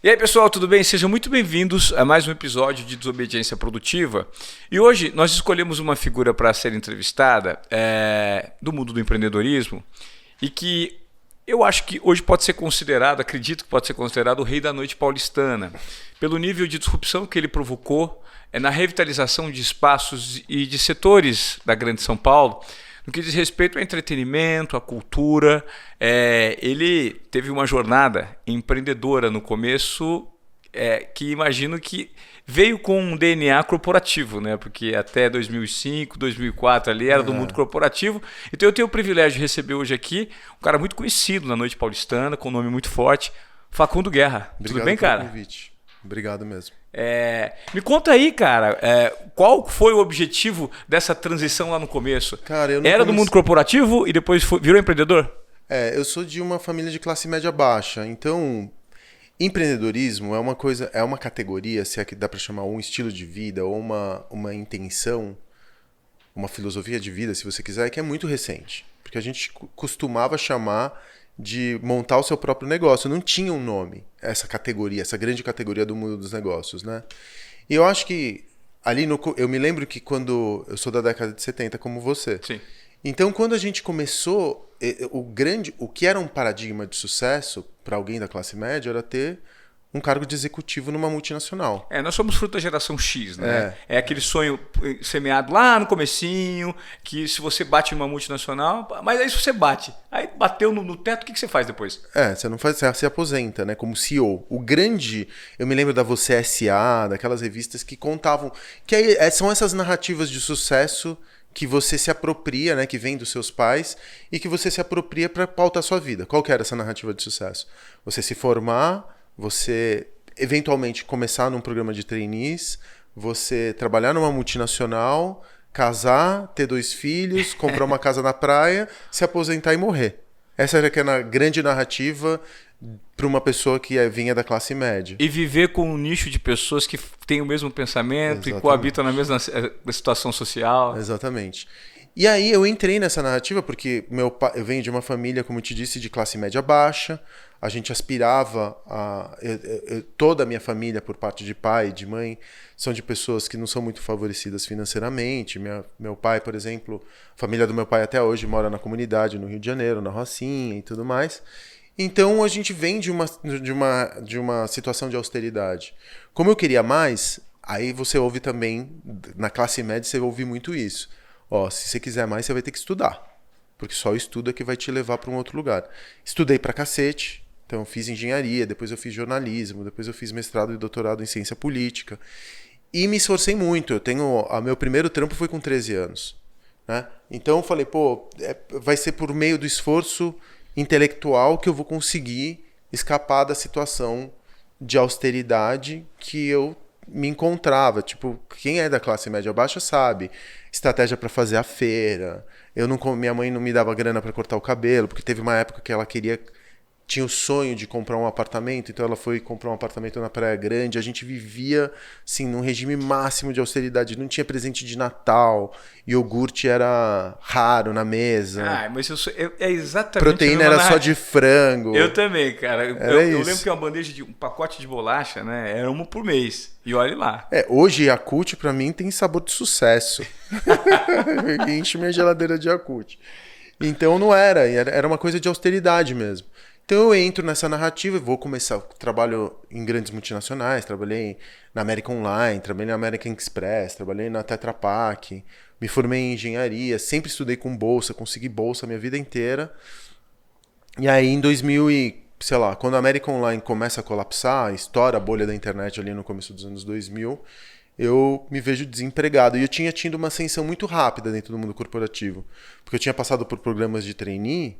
E aí, pessoal, tudo bem? Sejam muito bem-vindos a mais um episódio de Desobediência Produtiva. E hoje nós escolhemos uma figura para ser entrevistada do mundo do empreendedorismo e que eu acho que hoje pode ser considerado, acredito que pode ser considerado o rei da noite paulistana, pelo nível de disrupção que ele provocou na revitalização de espaços e de setores da Grande São Paulo, no que diz respeito ao entretenimento, à cultura. Ele teve uma jornada empreendedora no começo, que imagino que veio com um DNA corporativo, né? Porque até 2005, 2004 ali era do mundo corporativo. Então eu tenho o privilégio de receber hoje aqui um cara muito conhecido na noite paulistana, com um nome muito forte, Facundo Guerra. Obrigado. Tudo bem, cara? Pelo convite. Obrigado mesmo. Me conta aí, cara, qual foi o objetivo dessa transição lá no começo? Cara, Era do mundo corporativo e depois virou empreendedor? Eu sou de uma família de classe média baixa, então empreendedorismo é uma categoria, se é que dá para chamar um estilo de vida ou uma intenção, uma filosofia de vida, se você quiser, que é muito recente. Porque a gente costumava chamar de montar o seu próprio negócio. Não tinha um nome, essa categoria, essa grande categoria do mundo dos negócios, né? E eu acho que eu me lembro que quando eu sou da década de 70, como você. Sim. Então, quando a gente começou, o que era um paradigma de sucesso para alguém da classe média era ter um cargo de executivo numa multinacional. Nós somos fruto da geração X, né? É aquele sonho semeado lá no comecinho, que se você bate numa multinacional, mas aí se você bate, aí bateu no teto, o que você faz depois? Você não faz, você se aposenta, né? Como CEO. Eu me lembro da Você S.A., daquelas revistas que contavam, são essas narrativas de sucesso que você se apropria, né, que vem dos seus pais, e que você se apropria para pautar a sua vida. Qual que era essa narrativa de sucesso? Você se formar, você eventualmente começar num programa de trainees, você trabalhar numa multinacional, casar, ter 2 filhos, comprar uma casa na praia, se aposentar e morrer. Essa era a grande narrativa para uma pessoa que vinha da classe média. E viver com um nicho de pessoas que têm o mesmo pensamento. Exatamente. E coabitam na mesma situação social. Exatamente. E aí eu entrei nessa narrativa porque eu venho de uma família, como eu te disse, de classe média baixa. A gente aspirava toda a minha família, por parte de pai e de mãe, são de pessoas que não são muito favorecidas financeiramente. Meu pai, por exemplo, a família do meu pai até hoje mora na comunidade no Rio de Janeiro, na Rocinha e tudo mais. Então a gente vem de uma situação de austeridade. Como eu queria mais, aí você ouve também, na classe média você ouve muito isso. Se você quiser mais, você vai ter que estudar. Porque só o estudo é que vai te levar para um outro lugar. Estudei pra cacete. Então eu fiz engenharia, depois eu fiz jornalismo, depois eu fiz mestrado e doutorado em ciência política. E me esforcei muito. Meu primeiro trampo foi com 13 anos. Né? Então eu falei, vai ser por meio do esforço intelectual que eu vou conseguir escapar da situação de austeridade que eu me encontrava. Tipo, quem é da classe média baixa sabe. Estratégia para fazer a feira. Minha mãe não me dava grana para cortar o cabelo, porque teve uma época que ela tinha o sonho de comprar um apartamento, então ela foi comprar um apartamento na Praia Grande. A gente vivia assim, num regime máximo de austeridade. Não tinha presente de Natal, iogurte era raro na mesa. Mas é exatamente. Proteína era só de frango. Eu também, cara. Eu lembro que uma bandeja um pacote de bolacha, né? Era uma por mês. E olhe lá. Hoje Yakult pra mim tem sabor de sucesso. Enche minha geladeira de Yakult. Então não era uma coisa de austeridade mesmo. Então eu entro nessa narrativa e vou começar. Trabalho em grandes multinacionais, trabalhei na American Online, trabalhei na American Express, trabalhei na Tetra Pak, me formei em engenharia, sempre estudei com bolsa, consegui bolsa a minha vida inteira. E aí em 2000 quando a American Online começa a colapsar, estoura a bolha da internet ali no começo dos anos 2000, eu me vejo desempregado. E eu tinha tido uma ascensão muito rápida dentro do mundo corporativo, porque eu tinha passado por programas de trainee.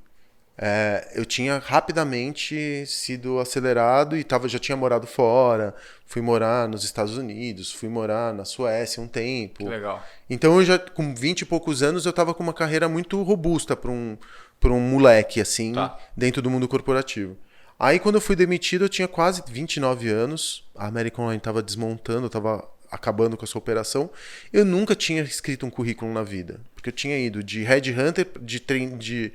Eu tinha rapidamente sido acelerado e já tinha morado fora. Fui morar nos Estados Unidos, fui morar na Suécia um tempo. Que legal. Então eu já, com 20 e poucos anos, eu estava com uma carreira muito robusta para um moleque assim, dentro do mundo corporativo. Aí quando eu fui demitido, eu tinha quase 29 anos. A American Online estava desmontando, estava acabando com a sua operação. Eu nunca tinha escrito um currículo na vida. Porque eu tinha ido de headhunter, de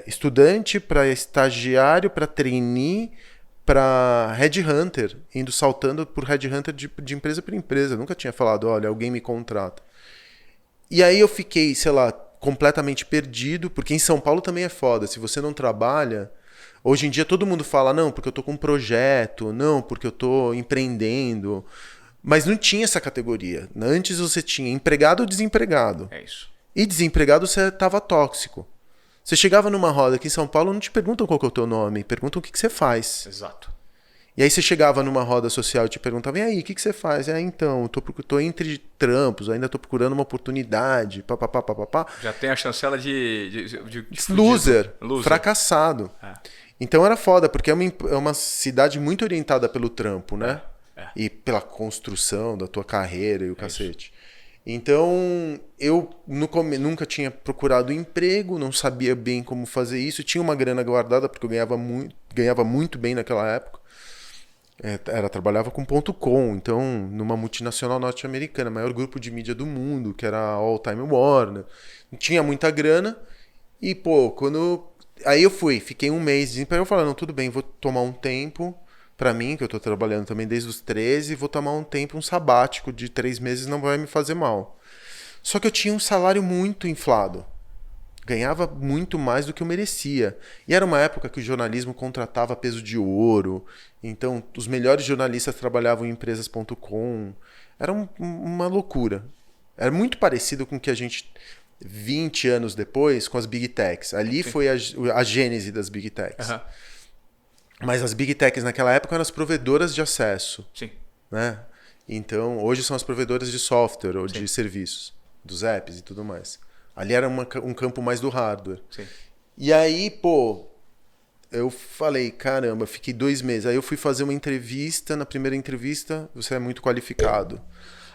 estudante para estagiário, para trainee, para Headhunter, saltando por Headhunter de empresa para empresa. Eu nunca tinha falado, olha, alguém me contrata. E aí eu fiquei, sei lá, completamente perdido, porque em São Paulo também é foda. Se você não trabalha... Hoje em dia todo mundo fala, não, porque eu tô com um projeto, não, porque eu tô empreendendo. Mas não tinha essa categoria. Antes você tinha empregado ou desempregado. É isso. E desempregado você tava tóxico. Você chegava numa roda aqui em São Paulo, não te perguntam qual que é o teu nome, perguntam o que você faz. Exato. E aí você chegava numa roda social e te perguntava, e aí, o que você faz? Então, tô entre trampos, ainda tô procurando uma oportunidade, papapá. Já tem a chancela de Loser, fracassado. É. Então era foda, porque é uma cidade muito orientada pelo trampo, né? E pela construção da tua carreira e o cacete. Então, eu nunca tinha procurado emprego, não sabia bem como fazer isso. Tinha uma grana guardada, porque eu ganhava muito bem naquela época. Trabalhava com .com, então, numa multinacional norte-americana, maior grupo de mídia do mundo, que era a All Time Warner. Não tinha muita grana. E, pô, Aí eu fiquei um mês desempregado, eu falei, não, tudo bem, vou tomar um tempo pra mim, que eu tô trabalhando também desde os 13, vou tomar um tempo, um sabático de 3 meses, não vai me fazer mal. Só que eu tinha um salário muito inflado. Ganhava muito mais do que eu merecia. E era uma época que o jornalismo contratava peso de ouro, então os melhores jornalistas trabalhavam em empresas.com. Era uma loucura. Era muito parecido com o que a gente... 20 anos depois, com as Big Techs. Ali foi a gênese das Big Techs. Uhum. Mas as Big Techs naquela época eram as provedoras de acesso. Sim. Né? Então, hoje são as provedoras de software ou de serviços, dos apps e tudo mais. Ali era um campo mais do hardware. Sim. E aí, pô, eu falei, caramba, fiquei 2 meses. Aí eu fui fazer uma entrevista. Na primeira entrevista, você é muito qualificado.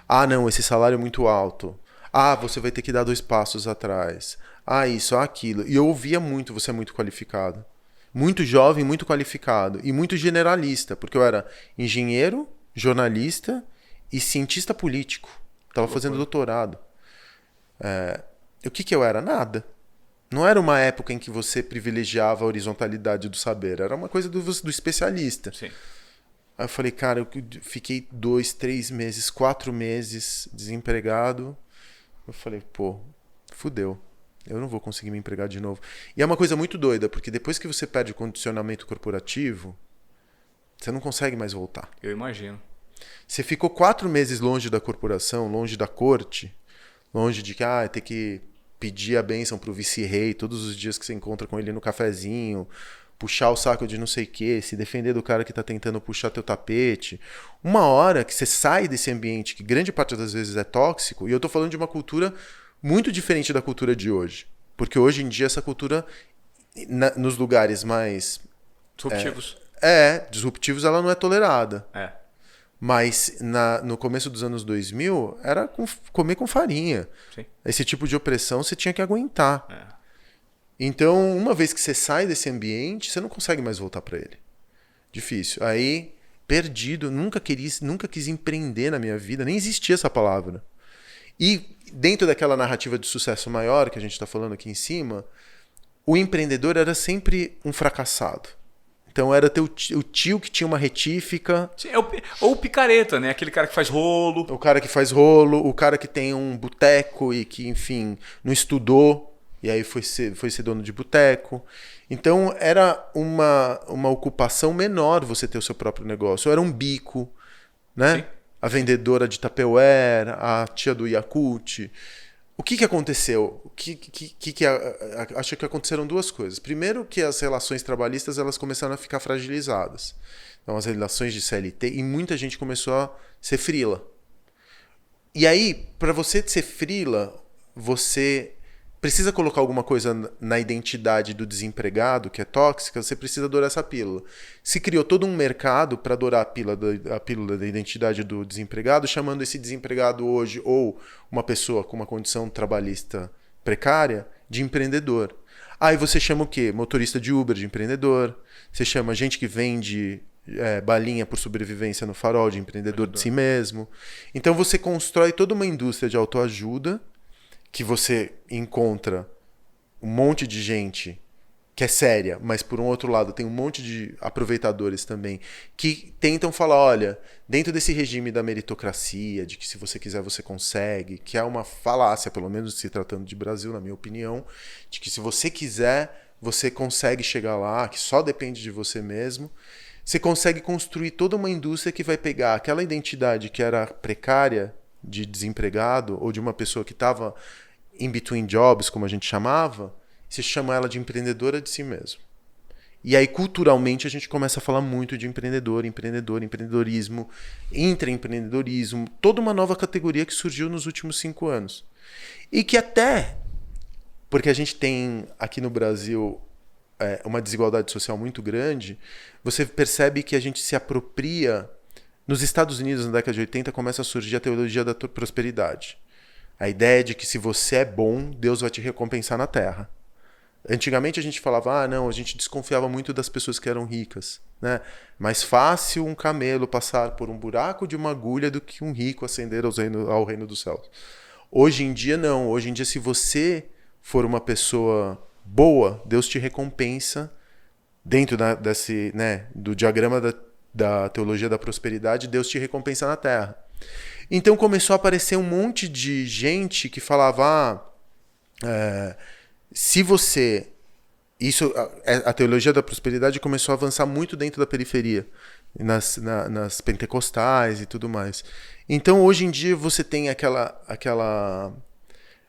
Ah, não, esse salário é muito alto. Ah, você vai ter que dar 2 passos atrás. Ah, isso, aquilo. E eu ouvia muito, você é muito qualificado. Muito jovem, muito qualificado. E muito generalista, porque eu era engenheiro, jornalista e cientista político. Estava fazendo doutorado. O que eu era? Nada. Não era uma época em que você privilegiava a horizontalidade do saber. Era uma coisa do especialista. Sim. Aí eu falei, cara, eu fiquei 2, 3 meses, 4 meses desempregado. Eu falei, pô, fudeu. Eu não vou conseguir me empregar de novo. E é uma coisa muito doida, porque depois que você perde o condicionamento corporativo, você não consegue mais voltar. Eu imagino. Você ficou 4 meses longe da corporação, longe da corte, longe de ter que pedir a bênção pro vice-rei todos os dias que você encontra com ele no cafezinho, puxar o saco de não sei o quê, se defender do cara que tá tentando puxar teu tapete. Uma hora que você sai desse ambiente, que grande parte das vezes é tóxico, e eu tô falando de uma cultura muito diferente da cultura de hoje. Porque hoje em dia essa cultura, nos lugares mais... Disruptivos. Disruptivos, ela não é tolerada. Mas no começo dos anos 2000, era comer com farinha. Sim. Esse tipo de opressão você tinha que aguentar. Então, uma vez que você sai desse ambiente, você não consegue mais voltar para ele. Difícil. Aí, perdido, nunca quis empreender na minha vida, nem existia essa palavra. E dentro daquela narrativa de sucesso maior que a gente está falando aqui em cima, o empreendedor era sempre um fracassado. Então era o tio que tinha uma retífica. Sim, ou o picareta, né? Aquele cara que faz rolo. O cara que faz rolo, o cara que tem um boteco e que, enfim, não estudou. E aí foi ser dono de boteco. Então era uma ocupação menor você ter o seu próprio negócio. Era um bico, né? Sim. A vendedora de Tupperware, a tia do Yakult. O que aconteceu? Acho que aconteceram 2 coisas. Primeiro, que as relações trabalhistas elas começaram a ficar fragilizadas. Então, as relações de CLT, e muita gente começou a ser freela. E aí, para você ser freela, você precisa colocar alguma coisa na identidade do desempregado, que é tóxica, você precisa adorar essa pílula. Se criou todo um mercado para adorar a pílula da identidade do desempregado, chamando esse desempregado hoje, ou uma pessoa com uma condição trabalhista precária, de empreendedor. Aí você chama o quê? Motorista de Uber de empreendedor. Você chama gente que vende balinha por sobrevivência no farol de empreendedor de si mesmo. Então você constrói toda uma indústria de autoajuda que você encontra um monte de gente que é séria, mas por um outro lado tem um monte de aproveitadores também que tentam falar, olha, dentro desse regime da meritocracia, de que se você quiser você consegue, que é uma falácia, pelo menos se tratando de Brasil, na minha opinião, de que se você quiser você consegue chegar lá, que só depende de você mesmo. Você consegue construir toda uma indústria que vai pegar aquela identidade que era precária de desempregado ou de uma pessoa que estava in between jobs, como a gente chamava, você chama ela de empreendedora de si mesmo. E aí, culturalmente, a gente começa a falar muito de empreendedor, empreendedorismo, intraempreendedorismo, toda uma nova categoria que surgiu nos últimos 5 anos. E que até, porque a gente tem aqui no Brasil uma desigualdade social muito grande, você percebe que a gente se apropria. Nos Estados Unidos, na década de 80, começa a surgir a teologia da prosperidade. A ideia de que se você é bom, Deus vai te recompensar na terra. Antigamente a gente falava, não, a gente desconfiava muito das pessoas que eram ricas. Né? Mais fácil um camelo passar por um buraco de uma agulha do que um rico ascender ao reino dos céus. Hoje em dia, não. Hoje em dia, se você for uma pessoa boa, Deus te recompensa dentro do diagrama da teologia da prosperidade, Deus te recompensa na terra. Então começou a aparecer um monte de gente que falava, se você... A teologia da prosperidade começou a avançar muito dentro da periferia, nas pentecostais e tudo mais. Então hoje em dia você tem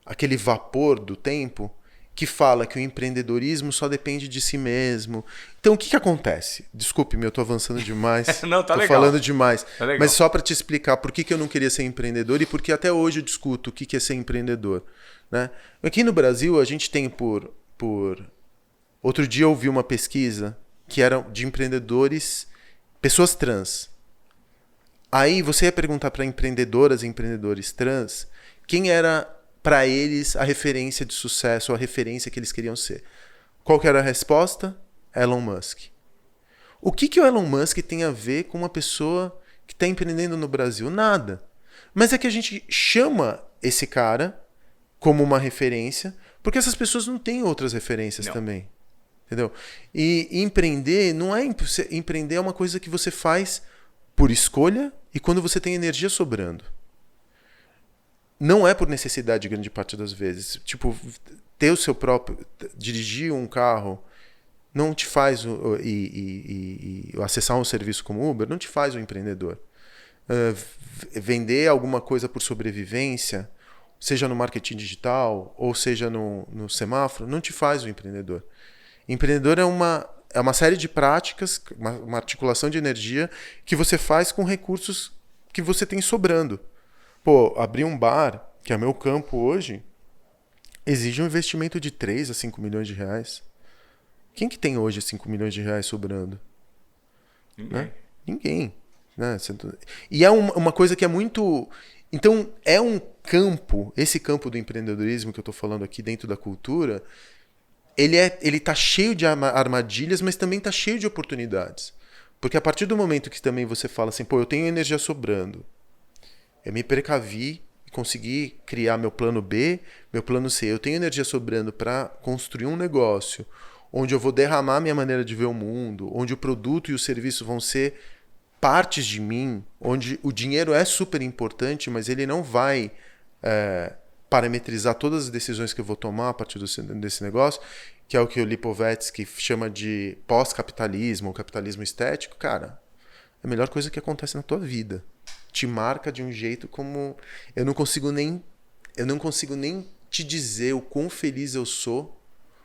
aquele vapor do tempo que fala que o empreendedorismo só depende de si mesmo. Então, o que acontece? Desculpe-me, eu estou avançando demais. Não, tá legal. Estou falando demais. Tá legal. Mas só para te explicar por que eu não queria ser empreendedor e por que até hoje eu discuto o que é ser empreendedor. Né? Aqui no Brasil, a gente tem Outro dia eu ouvi uma pesquisa que era de empreendedores, pessoas trans. Aí você ia perguntar para empreendedoras e empreendedores trans quem era para eles a referência de sucesso, a referência que eles queriam ser. Qual que era a resposta? Elon Musk. O que o Elon Musk tem a ver com uma pessoa que está empreendendo no Brasil? Nada. Mas é que a gente chama esse cara como uma referência, porque essas pessoas não têm outras referências também. Entendeu? E empreender empreender é uma coisa que você faz por escolha e quando você tem energia sobrando. Não é por necessidade grande parte das vezes. Tipo, ter o seu próprio... Dirigir um carro não te faz... E acessar um serviço como Uber não te faz um empreendedor. Vender alguma coisa por sobrevivência, seja no marketing digital ou seja no semáforo, não te faz um empreendedor. Empreendedor é uma série de práticas, uma articulação de energia que você faz com recursos que você tem sobrando. Pô, abrir um bar, que é meu campo hoje, exige um investimento de 3 a 5 milhões de reais. Quem que tem hoje 5 milhões de reais sobrando? Ninguém. Né? Ninguém. Né? E é uma coisa que é muito... Então, é um campo, esse campo do empreendedorismo que eu estou falando aqui dentro da cultura, ele tá cheio de armadilhas, mas também tá cheio de oportunidades. Porque a partir do momento que também você fala assim, pô, eu tenho energia sobrando, eu me precavi e consegui criar meu plano B, meu plano C. Eu tenho energia sobrando para construir um negócio onde eu vou derramar minha maneira de ver o mundo, onde o produto e o serviço vão ser partes de mim, onde o dinheiro é super importante, mas ele não vai parametrizar todas as decisões que eu vou tomar a partir desse negócio, que é o que o Lipovetsky chama de pós-capitalismo, ou capitalismo estético. Cara, é a melhor coisa que acontece na tua vida. Te marca de um jeito como... Eu não consigo nem te dizer o quão feliz eu sou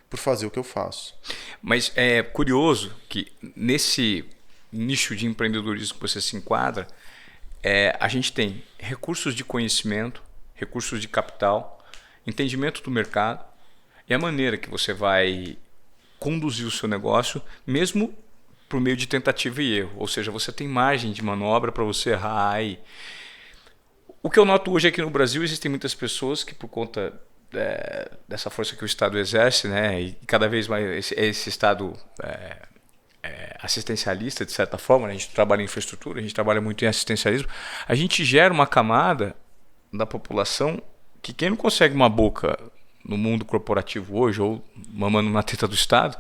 por fazer o que eu faço. Mas é curioso que nesse nicho de empreendedorismo que você se enquadra, a gente tem recursos de conhecimento, recursos de capital, entendimento do mercado e a maneira que você vai conduzir o seu negócio, mesmo por meio de tentativa e erro. Ou seja, você tem margem de manobra para você errar. O que eu noto hoje aqui no Brasil, existem muitas pessoas que, por conta dessa força que o Estado exerce, né, e cada vez mais esse Estado assistencialista, de certa forma, né, a gente trabalha em infraestrutura, a gente trabalha muito em assistencialismo, a gente gera uma camada da população que quem não consegue uma boca no mundo corporativo hoje, ou mamando na teta do Estado,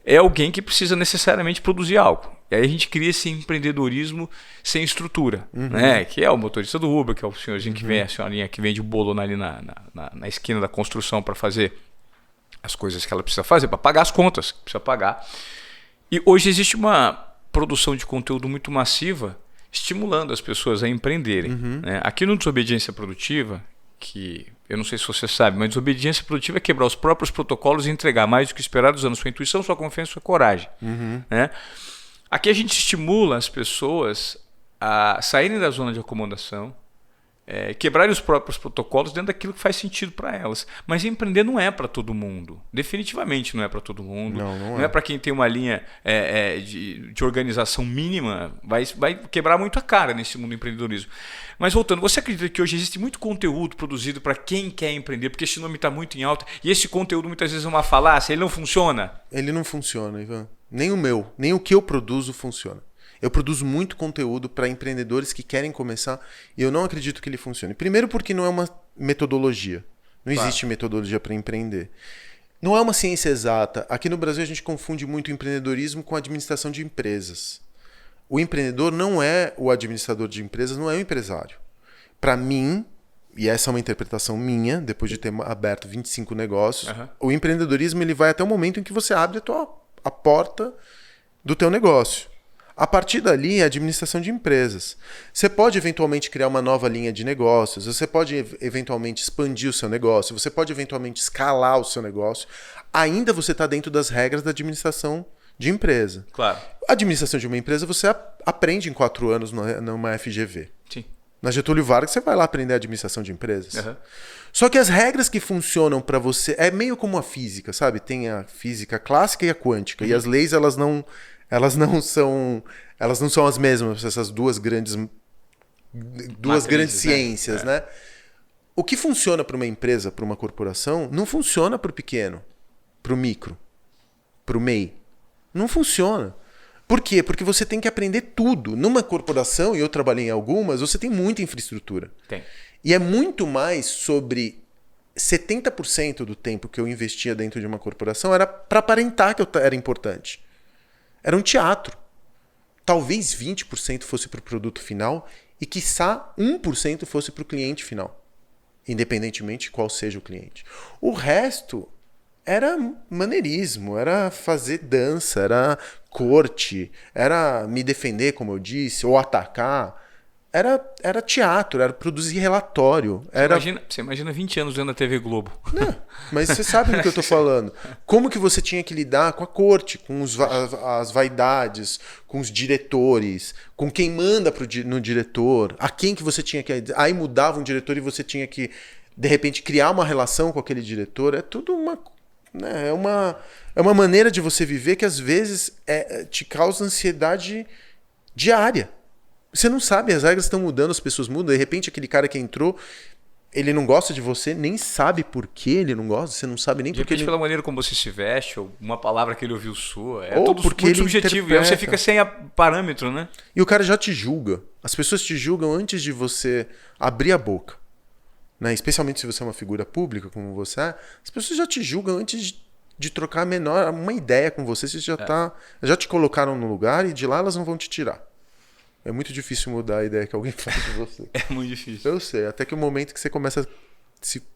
é alguém que precisa necessariamente produzir algo. E aí a gente cria esse empreendedorismo sem estrutura, né? Que é o motorista do Uber, que é o senhorzinho que vem, a senhorinha que vende o bolo ali na esquina da construção para fazer as coisas que ela precisa fazer, para pagar as contas que precisa pagar. E hoje existe uma produção de conteúdo muito massiva estimulando as pessoas a empreenderem. Né? Aqui no Desobediência Produtiva, que eu não sei se você sabe, mas desobediência produtiva é quebrar os próprios protocolos e entregar mais do que esperado usando sua intuição, sua confiança e sua coragem. Né? Aqui a gente estimula as pessoas a saírem da zona de acomodação, quebrarem os próprios protocolos dentro daquilo que faz sentido para elas. Mas empreender não é para todo mundo. Definitivamente não é para todo mundo. Não é para quem tem uma linha de organização mínima. Vai quebrar muito a cara nesse mundo do empreendedorismo. Mas voltando, você acredita que hoje existe muito conteúdo produzido para quem quer empreender? Porque esse nome está muito em alta e esse conteúdo muitas vezes é uma falácia, ele não funciona? Ele não funciona, Ivan. Nem o meu, nem o que eu produzo funciona. Eu produzo muito conteúdo para empreendedores que querem começar e eu não acredito que ele funcione. Primeiro porque não é uma metodologia. Não existe metodologia para empreender. Não é uma ciência exata. Aqui no Brasil a gente confunde muito o empreendedorismo com a administração de empresas. O empreendedor não é o administrador de empresas, não é o empresário. Para mim, e essa é uma interpretação minha, depois de ter aberto 25 negócios, o empreendedorismo ele vai até o momento em que você abre a porta do teu negócio. A partir dali, é a administração de empresas. Você pode eventualmente criar uma nova linha de negócios, você pode eventualmente expandir o seu negócio, você pode eventualmente escalar o seu negócio. Ainda você está dentro das regras da administração de empresa. Claro. A administração de uma empresa você aprende em 4 anos numa FGV. Sim. Na Getúlio Vargas você vai lá aprender a administração de empresas. Só que as regras que funcionam para você... É meio como a física, sabe? Tem a física clássica e a quântica. E as leis, elas não são as mesmas, essas duas grandes ciências, né? O que funciona para uma empresa, para uma corporação, não funciona para o pequeno, para o micro, para o MEI. Não funciona. Por quê? Porque você tem que aprender tudo. Numa corporação, e eu trabalhei em algumas, você tem muita infraestrutura. Tem. E é muito mais sobre 70% do tempo que eu investia dentro de uma corporação era para aparentar que eu era importante. Era um teatro. Talvez 20% fosse para o produto final e, quiçá, 1% fosse para o cliente final, independentemente de qual seja o cliente. O resto era maneirismo, era fazer dança, era corte, era me defender, como eu disse, ou atacar. Era teatro, era produzir relatório. Você imagina 20 anos vendo a TV Globo. Não, mas você sabe do que eu estou falando. Como que você tinha que lidar com a corte, com as vaidades, com os diretores, com quem manda no diretor, a quem que você tinha que... Aí mudava um diretor e você tinha que, de repente, criar uma relação com aquele diretor. É tudo uma... Né, é uma maneira de você viver que, às vezes, te causa ansiedade diária. Você não sabe, as regras estão mudando, as pessoas mudam. De repente, aquele cara que entrou, ele não gosta de você, nem sabe por que ele não gosta, você não sabe nem por que ele... pela maneira como você se veste, ou uma palavra que ele ouviu sua. É ou tudo porque muito ele subjetivo. interpreta. E aí você fica sem parâmetro, né? E o cara já te julga. As pessoas te julgam antes de você abrir a boca. Né? Especialmente se você é uma figura pública, como você é. As pessoas já te julgam antes de trocar uma ideia com você. Você já te colocaram no lugar e de lá elas não vão te tirar. É muito difícil mudar a ideia que alguém faz de você. É muito difícil. Eu sei, até que o momento que você começa a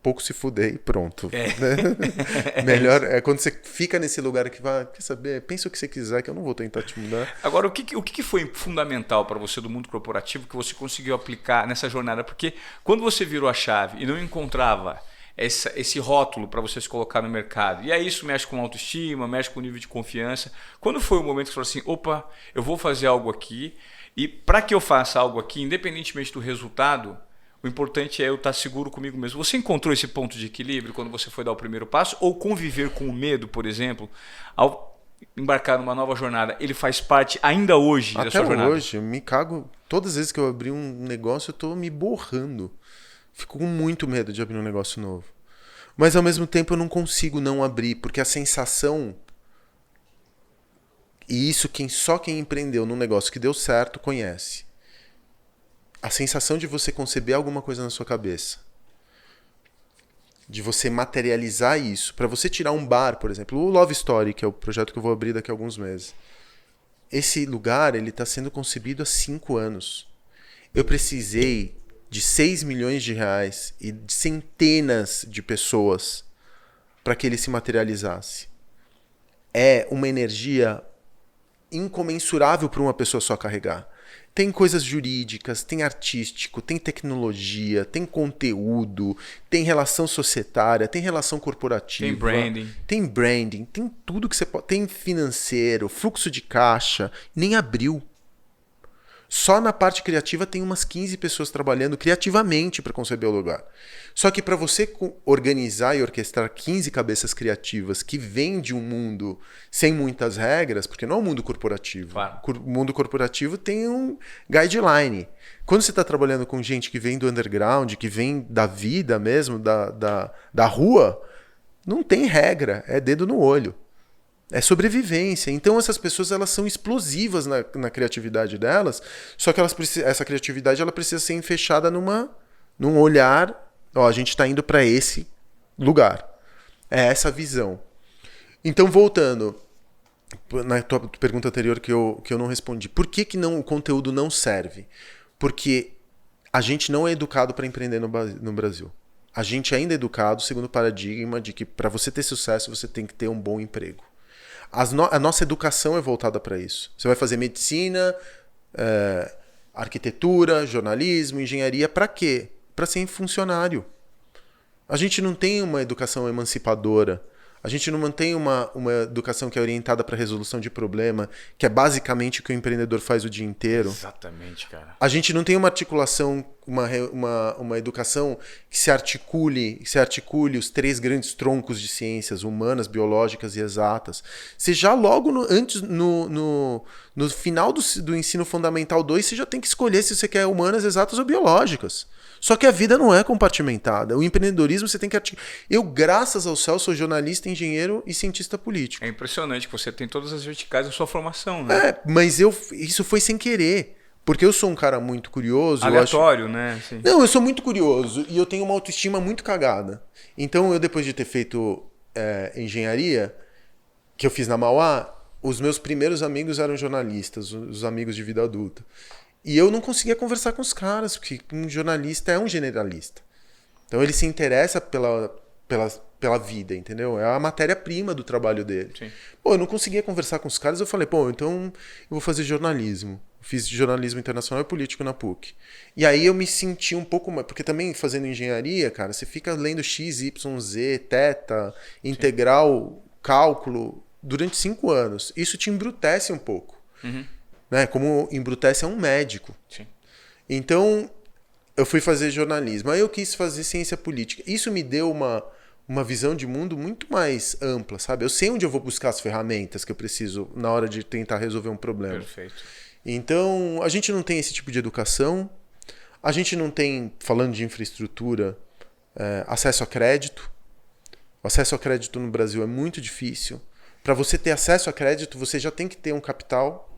pouco se fuder e pronto. Né? Melhor é quando você fica nesse lugar que vai, quer saber, pensa o que você quiser que eu não vou tentar te mudar. Agora, o que foi fundamental para você do mundo corporativo que você conseguiu aplicar nessa jornada? Porque quando você virou a chave e não encontrava esse rótulo para você se colocar no mercado, e aí isso mexe com autoestima, mexe com o nível de confiança, quando foi o momento que você falou assim, opa, eu vou fazer algo aqui, e para que eu faça algo aqui, independentemente do resultado, o importante é eu estar seguro comigo mesmo. Você encontrou esse ponto de equilíbrio quando você foi dar o primeiro passo? Ou conviver com o medo, por exemplo, ao embarcar numa nova jornada, ele faz parte ainda hoje da sua jornada? Até hoje, eu me cago. Todas as vezes que eu abri um negócio, eu estou me borrando. Fico com muito medo de abrir um negócio novo. Mas ao mesmo tempo eu não consigo não abrir, porque a sensação... E isso só quem empreendeu num negócio que deu certo conhece. A sensação de você conceber alguma coisa na sua cabeça, de você materializar isso. Para você tirar um bar, por exemplo, o Love Story, que é o projeto que eu vou abrir daqui a alguns meses. Esse lugar, ele está sendo concebido há 5 anos. Eu precisei de 6 milhões de reais e de centenas de pessoas para que ele se materializasse. É uma energia incomensurável para uma pessoa só carregar. Tem coisas jurídicas, tem artístico, tem tecnologia, tem conteúdo, tem relação societária, tem relação corporativa. Tem branding, tem tudo que você pode. Tem financeiro, fluxo de caixa, nem abriu. Só na parte criativa tem umas 15 pessoas trabalhando criativamente para conceber o lugar. Só que para você organizar e orquestrar 15 cabeças criativas que vêm de um mundo sem muitas regras, porque não é um mundo corporativo. Claro. O mundo corporativo tem um guideline. Quando você está trabalhando com gente que vem do underground, que vem da vida mesmo, da rua, não tem regra, é dedo no olho. É sobrevivência. Então essas pessoas elas são explosivas na criatividade delas, só que essa criatividade ela precisa ser fechada num olhar, ó, a gente está indo para esse lugar. É essa visão. Então, voltando na tua pergunta anterior que eu não respondi. Por que o conteúdo não serve? Porque a gente não é educado para empreender no Brasil. A gente ainda é educado segundo o paradigma de que para você ter sucesso você tem que ter um bom emprego. A nossa educação é voltada para isso. Você vai fazer medicina, arquitetura, jornalismo, engenharia, para quê? Para ser funcionário. A gente não tem uma educação emancipadora. A gente não mantém uma educação que é orientada para resolução de problema, que é basicamente o que o empreendedor faz o dia inteiro. Exatamente, cara. A gente não tem uma articulação, uma educação que se articule os 3 grandes troncos de ciências, humanas, biológicas e exatas. Você já logo no final do ensino fundamental 2, você já tem que escolher se você quer humanas, exatas ou biológicas. Só que a vida não é compartimentada. O empreendedorismo você tem que articular. Eu, graças ao céu, sou jornalista, engenheiro e cientista político. É impressionante que você tem todas as verticais na sua formação, né? Mas isso foi sem querer. Porque eu sou um cara muito curioso. Aleatório, né? Sim. Não, eu sou muito curioso e eu tenho uma autoestima muito cagada. Então, depois de ter feito engenharia, que eu fiz na Mauá, os meus primeiros amigos eram jornalistas, os amigos de vida adulta. E eu não conseguia conversar com os caras, porque um jornalista é um generalista. Então ele se interessa pela vida, entendeu? É a matéria-prima do trabalho dele. Sim. Pô, eu não conseguia conversar com os caras, eu falei, então eu vou fazer jornalismo. Fiz jornalismo internacional e político na PUC. E aí eu me senti um pouco mais... Porque também fazendo engenharia, cara, você fica lendo X, Y, Z, teta, integral, cálculo, durante 5 anos. Isso te embrutece um pouco. Uhum. Né? Como embrutece um médico. Sim. Então, eu fui fazer jornalismo. Aí eu quis fazer ciência política. Isso me deu uma visão de mundo muito mais ampla, sabe? Eu sei onde eu vou buscar as ferramentas que eu preciso na hora de tentar resolver um problema. Perfeito. Então, a gente não tem esse tipo de educação. A gente não tem, falando de infraestrutura, acesso a crédito. O acesso a crédito no Brasil é muito difícil. Para você ter acesso a crédito, você já tem que ter um capital.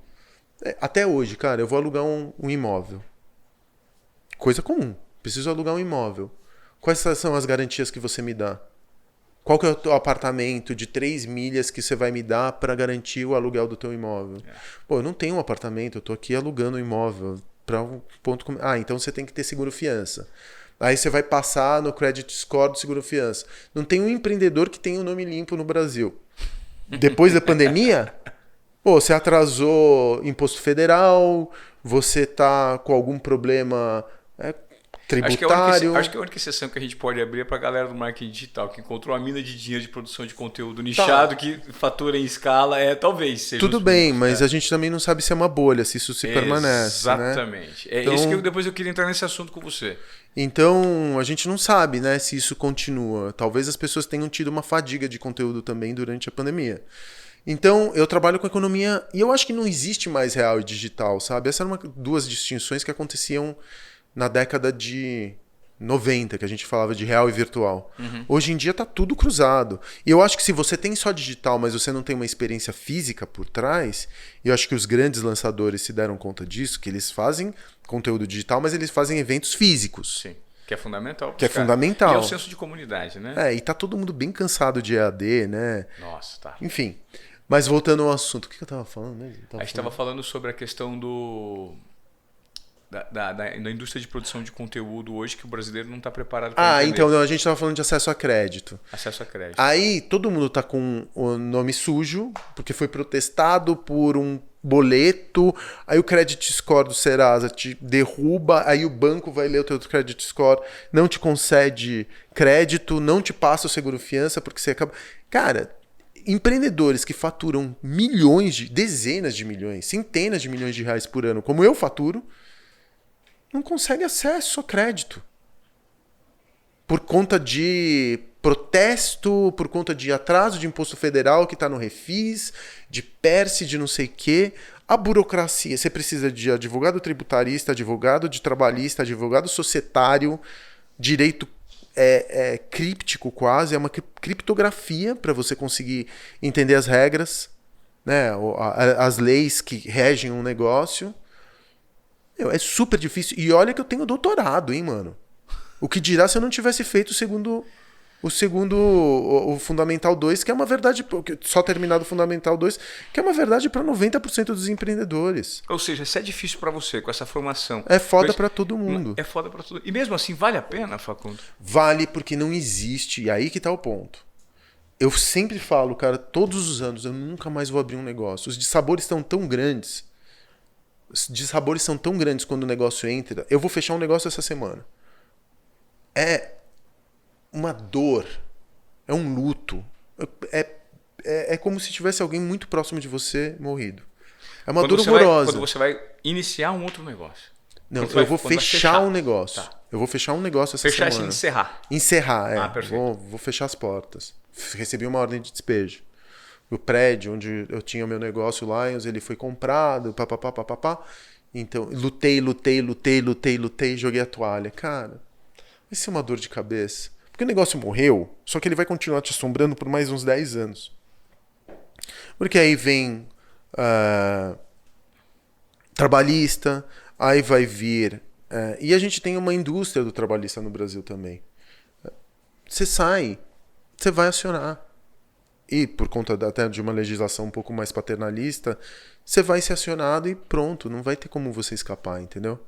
Até hoje, cara, eu vou alugar um imóvel. Coisa comum. Preciso alugar um imóvel. Quais são as garantias que você me dá? Qual que é o teu apartamento de 3 milhas que você vai me dar para garantir o aluguel do teu imóvel? Pô, eu não tenho um apartamento, eu tô aqui alugando um imóvel para um ponto... então você tem que ter seguro-fiança. Aí você vai passar no credit score do seguro-fiança. Não tem um empreendedor que tenha o nome limpo no Brasil. Depois da pandemia... Pô, você atrasou imposto federal, você tá com algum problema tributário. Acho que a única exceção que a gente pode abrir é para a galera do marketing digital, que encontrou uma mina de dinheiro de produção de conteúdo nichado, que fatura em escala, talvez seja. Tudo bem, mas a gente também não sabe se é uma bolha, se isso se permanece. Exatamente. Né? É isso que depois eu queria entrar nesse assunto com você. Então, a gente não sabe, né, se isso continua. Talvez as pessoas tenham tido uma fadiga de conteúdo também durante a pandemia. Então, eu trabalho com economia e eu acho que não existe mais real e digital, sabe? Essas eram 2 distinções que aconteciam na década de 90, que a gente falava de real e virtual. Uhum. Hoje em dia tá tudo cruzado. E eu acho que se você tem só digital, mas você não tem uma experiência física por trás, e eu acho que os grandes lançadores se deram conta disso, que eles fazem conteúdo digital, mas eles fazem eventos físicos. Sim. Que é fundamental. Que é fundamental. E é o senso de comunidade, né? E tá todo mundo bem cansado de EAD, né? Nossa, tá. Enfim, mas voltando ao assunto, o que eu tava falando mesmo? A gente estava falando sobre a questão da indústria de produção de conteúdo hoje, que o brasileiro não está preparado para entender. Então não, a gente estava falando de acesso a crédito. Acesso a crédito. Aí todo mundo tá com o nome sujo, porque foi protestado por um boleto, aí o credit score do Serasa te derruba, aí o banco vai ler o teu credit score, não te concede crédito, não te passa o seguro-fiança, porque você acaba... Cara, empreendedores que faturam dezenas de milhões, centenas de milhões de reais por ano, como eu faturo, não conseguem acesso a crédito. Por conta de protesto, por conta de atraso de imposto federal que está no Refis, de PERSE, de não sei o quê. A burocracia, você precisa de advogado tributarista, advogado de trabalhista, advogado societário, direito críptico quase, é uma criptografia para você conseguir entender as regras, né, as leis que regem um negócio. É super difícil. E olha que eu tenho doutorado, hein, mano. O que dirá se eu não tivesse feito o Fundamental 2, que é uma verdade, só terminado o Fundamental 2, que é uma verdade para 90% dos empreendedores. Ou seja, se é difícil para você com essa formação... É foda para todo mundo. É foda para todo mundo. E mesmo assim, vale a pena, Facundo? Vale, porque não existe, e aí que tá o ponto. Eu sempre falo, cara, todos os anos, eu nunca mais vou abrir um negócio. Os dissabores estão tão grandes. Os dissabores são tão grandes quando o negócio entra. Eu vou fechar um negócio essa semana. É uma dor, é um luto, é como se tivesse alguém muito próximo de você morrido. É uma dor horrorosa. Quando você vai iniciar um outro negócio. Não, eu vou fechar um negócio. Tá. Eu vou fechar um negócio essa semana. Fechar e encerrar. Encerrar, perfeito. Vou fechar as portas. Recebi uma ordem de despejo. O prédio onde eu tinha o meu negócio, o Lions, ele foi comprado, papapá. Então, lutei, joguei a toalha. Cara, vai ser uma dor de cabeça. Porque o negócio morreu, só que ele vai continuar te assombrando por mais uns 10 anos. Porque aí vem trabalhista, aí vai vir... e a gente tem uma indústria do trabalhista no Brasil também. Você sai, você vai acionar. E por conta até de uma legislação um pouco mais paternalista, você vai ser acionado e pronto, não vai ter como você escapar, entendeu?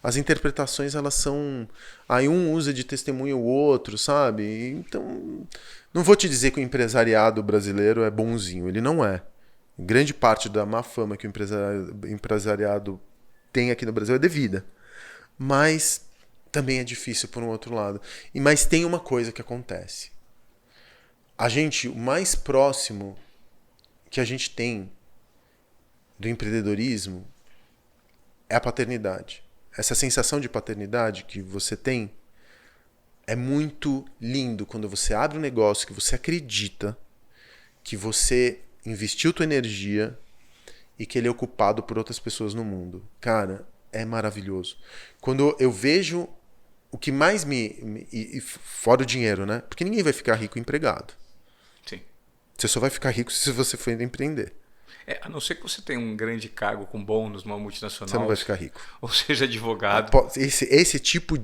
As interpretações, elas são... Aí um usa de testemunho o outro, sabe? Então, não vou te dizer que o empresariado brasileiro é bonzinho. Ele não é. Grande parte da má fama que o empresariado tem aqui no Brasil é devida. Mas também é difícil por um outro lado. Mas tem uma coisa que acontece. O mais próximo que a gente tem do empreendedorismo é a paternidade. Essa sensação de paternidade que você tem é muito lindo quando você abre um negócio que você acredita, que você investiu tua energia e que ele é ocupado por outras pessoas no mundo. Cara, é maravilhoso. Quando eu vejo o que mais fora o dinheiro, né? Porque ninguém vai ficar rico empregado. Sim. Você só vai ficar rico se você for empreender. A não ser que você tenha um grande cargo com bônus numa multinacional. Você não vai ficar rico. Ou seja, advogado. Esse tipo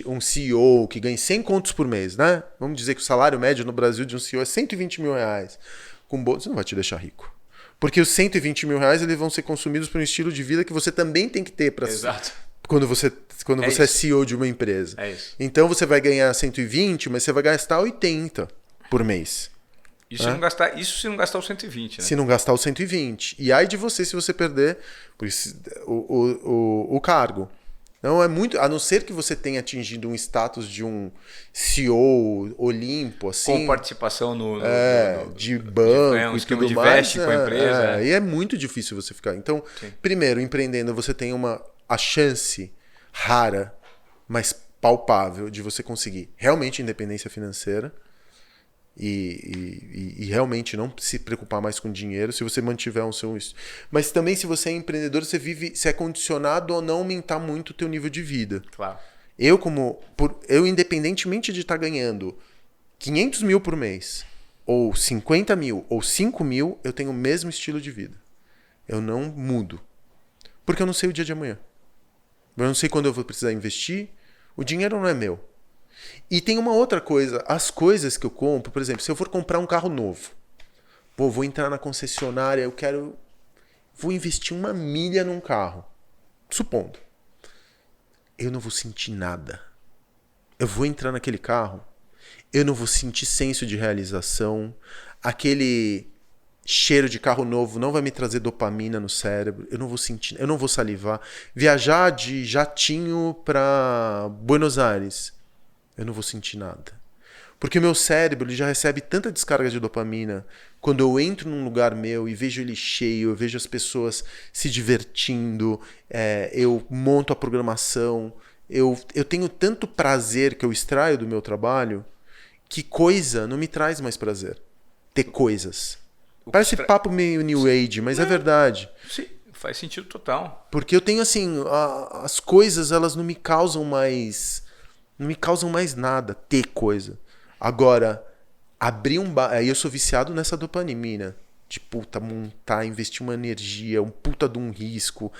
um CEO que ganha 100 contos por mês, né? Vamos dizer que o salário médio no Brasil de um CEO é 120 mil reais. Com bônus, não vai te deixar rico. Porque os 120 mil reais eles vão ser consumidos por um estilo de vida que você também tem que ter para... Exato. Quando você é CEO de uma empresa. É isso. Então você vai ganhar 120, mas você vai gastar 80 por mês. Isso se não gastar os 120, né? Se não gastar os 120. E aí de você se você perder o cargo. Não é muito, a não ser que você tenha atingido um status de um CEO Olimpo, assim. Com participação de banco de tudo mais. Com a empresa. E é muito difícil você ficar. Então, primeiro, empreendendo, você tem a chance rara, mas palpável, de você conseguir realmente independência financeira. E realmente não se preocupar mais com dinheiro se você mantiver mas também se você é empreendedor, você é condicionado a não aumentar muito o teu nível de vida. Claro. Eu independentemente de estar ganhando 500 mil por mês ou 50 mil ou 5 mil, eu tenho o mesmo estilo de vida. Eu não mudo. Porque eu não sei o dia de amanhã. Eu não sei quando eu vou precisar investir. O dinheiro não é meu. E tem uma outra coisa. As coisas que eu compro, por exemplo, se eu for comprar um carro novo, vou entrar na concessionária, vou investir 1 milha num carro. Supondo. Eu não vou sentir nada. Eu vou entrar naquele carro, eu não vou sentir senso de realização, aquele cheiro de carro novo não vai me trazer dopamina no cérebro, eu não vou sentir, eu não vou salivar. Viajar de jatinho para Buenos Aires, eu não vou sentir nada. Porque o meu cérebro ele já recebe tanta descarga de dopamina quando eu entro num lugar meu e vejo ele cheio, eu vejo as pessoas se divertindo, eu monto a programação, eu tenho tanto prazer que eu extraio do meu trabalho que coisa não me traz mais prazer. Ter coisas. Parece papo meio New Age, mas é verdade. Sim, faz sentido total. Porque eu tenho assim, as coisas elas não me causam mais nada, ter coisa. Agora, abrir um bar, aí eu sou viciado nessa dopamina. De puta, montar, investir uma energia, um puta de um risco.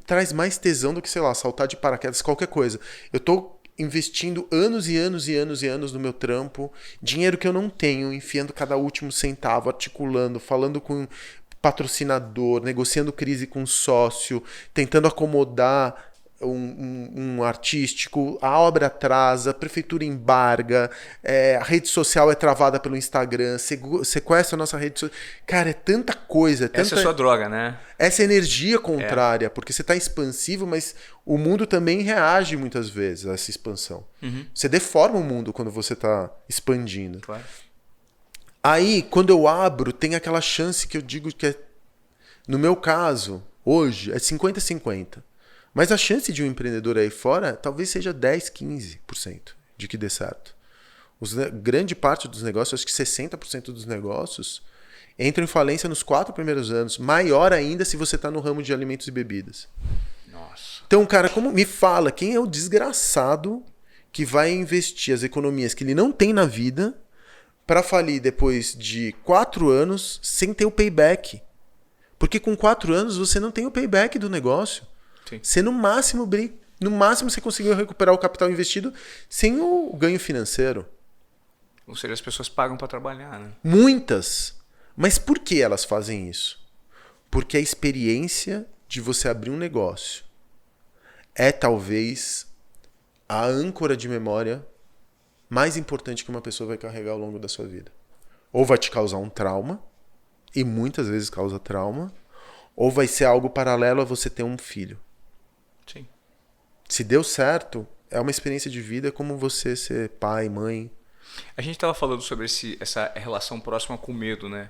Traz mais tesão do que, sei lá, saltar de paraquedas, qualquer coisa. Eu tô investindo anos e anos e anos e anos no meu trampo, dinheiro que eu não tenho, enfiando cada último centavo, articulando, falando com patrocinador, negociando crise com sócio, tentando acomodar um artístico, a obra atrasa, a prefeitura embarga, a rede social é travada pelo Instagram, sequestra a nossa rede social. Cara, é tanta coisa. Essa é a sua droga, né? Essa energia contrária, porque você está expansivo, mas o mundo também reage muitas vezes a essa expansão. Uhum. Você deforma o mundo quando você está expandindo. Claro. Aí, quando eu abro, tem aquela chance que eu digo que no meu caso, hoje, é 50-50. Mas a chance de um empreendedor aí fora talvez seja 10, 15% de que dê certo. Grande parte dos negócios, acho que 60% dos negócios, entram em falência nos 4 primeiros anos. Maior ainda se você está no ramo de alimentos e bebidas. Nossa. Então, cara, como me fala, quem é o desgraçado que vai investir as economias que ele não tem na vida para falir depois de 4 anos sem ter o payback? Porque com 4 anos você não tem o payback do negócio. Sim. Você no máximo você conseguiu recuperar o capital investido sem o ganho financeiro. Ou seja, as pessoas pagam para trabalhar, né? Muitas. Mas por que elas fazem isso? Porque a experiência de você abrir um negócio é talvez a âncora de memória mais importante que uma pessoa vai carregar ao longo da sua vida. Ou vai te causar um trauma, e muitas vezes causa trauma, ou vai ser algo paralelo a você ter um filho. Sim. Se deu certo, é uma experiência de vida como você ser pai, mãe. A gente estava falando sobre essa relação próxima com o medo, né?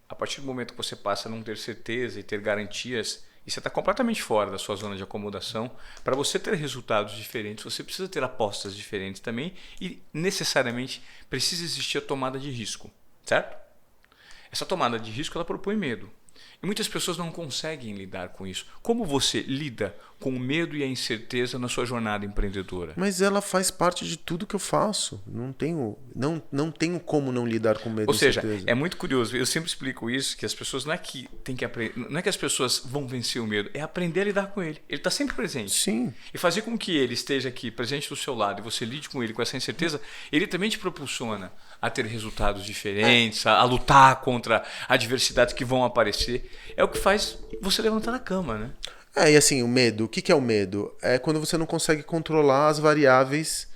A partir do momento que você passa a não ter certeza e ter garantias, e você está completamente fora da sua zona de acomodação, para você ter resultados diferentes, você precisa ter apostas diferentes também e necessariamente precisa existir a tomada de risco, certo? Essa tomada de risco ela propõe medo. E muitas pessoas não conseguem lidar com isso. Como você lida com o medo e a incerteza na sua jornada empreendedora? Mas ela faz parte de tudo que eu faço. Não tenho como não lidar com medo e incerteza. Ou seja, certeza. É muito curioso. Eu sempre explico isso, que as pessoas não é que tem que aprender, não é que as pessoas vão vencer o medo, é aprender a lidar com ele. Ele está sempre presente. Sim. E fazer com que ele esteja aqui, presente do seu lado, e você lide com ele com essa incerteza, ele também te propulsiona a ter resultados diferentes, a lutar contra adversidades que vão aparecer. É o que faz você levantar da cama, né? E assim, o medo. O que é o medo? É quando você não consegue controlar as variáveis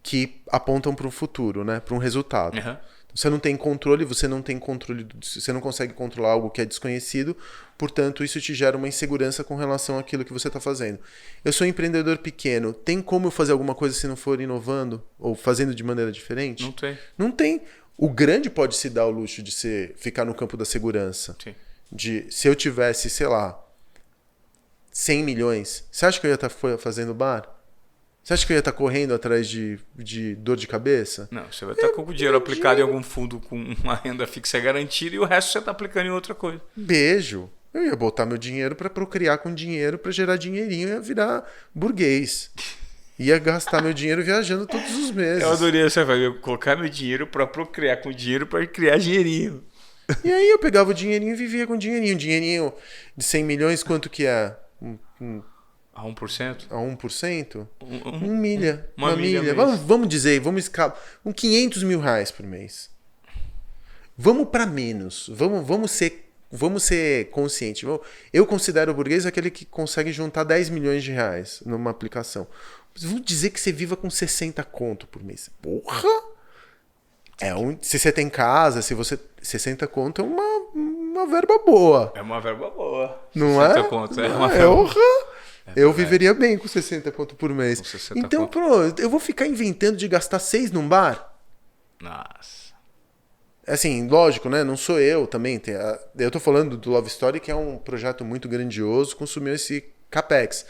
que apontam para o futuro, né? Para um resultado. Uhum. Você não tem controle, você não consegue controlar algo que é desconhecido, portanto, isso te gera uma insegurança com relação àquilo que você está fazendo. Eu sou um empreendedor pequeno, tem como eu fazer alguma coisa se não for inovando ou fazendo de maneira diferente? Não tem. Não tem. O grande pode se dar o luxo de ficar no campo da segurança. Sim. Se eu tivesse, sei lá, 100 milhões, você acha que eu ia estar fazendo bar? Você acha que eu ia estar correndo atrás de dor de cabeça? Não, você vai estar com o dinheiro aplicado em algum fundo com uma renda fixa garantida e o resto você está aplicando em outra coisa. Beijo. Eu ia botar meu dinheiro para procriar com dinheiro, para gerar dinheirinho, ia virar burguês. Ia gastar meu dinheiro viajando todos os meses. Eu adorei essa coisa. Eu colocar meu dinheiro para procriar com dinheiro para criar dinheirinho. E aí eu pegava o dinheirinho e vivia com dinheirinho. Um dinheirinho de 100 milhões, quanto que é? A 1%? A 1%? Um, Milha. uma Uma milha milha. mês. Vamos dizer, vamos escalar. Com 500 mil reais por mês. Vamos para menos. Vamos ser conscientes. Eu considero o burguês aquele que consegue juntar 10 milhões de reais numa aplicação. Mas vamos dizer que você viva com 60 conto por mês. Porra! Se você tem casa, se você 60 conto é uma verba boa. É uma verba boa. Não 60 é? conto, Não uma é? verba. Porra! Eu viveria bem com 60 conto por mês. Com 60 Então, conto. pronto, eu vou ficar inventando de gastar 6 num bar? Nossa. Assim, lógico, né? Não sou eu também. Eu tô falando do Love Story, que é um projeto muito grandioso, consumiu esse capex.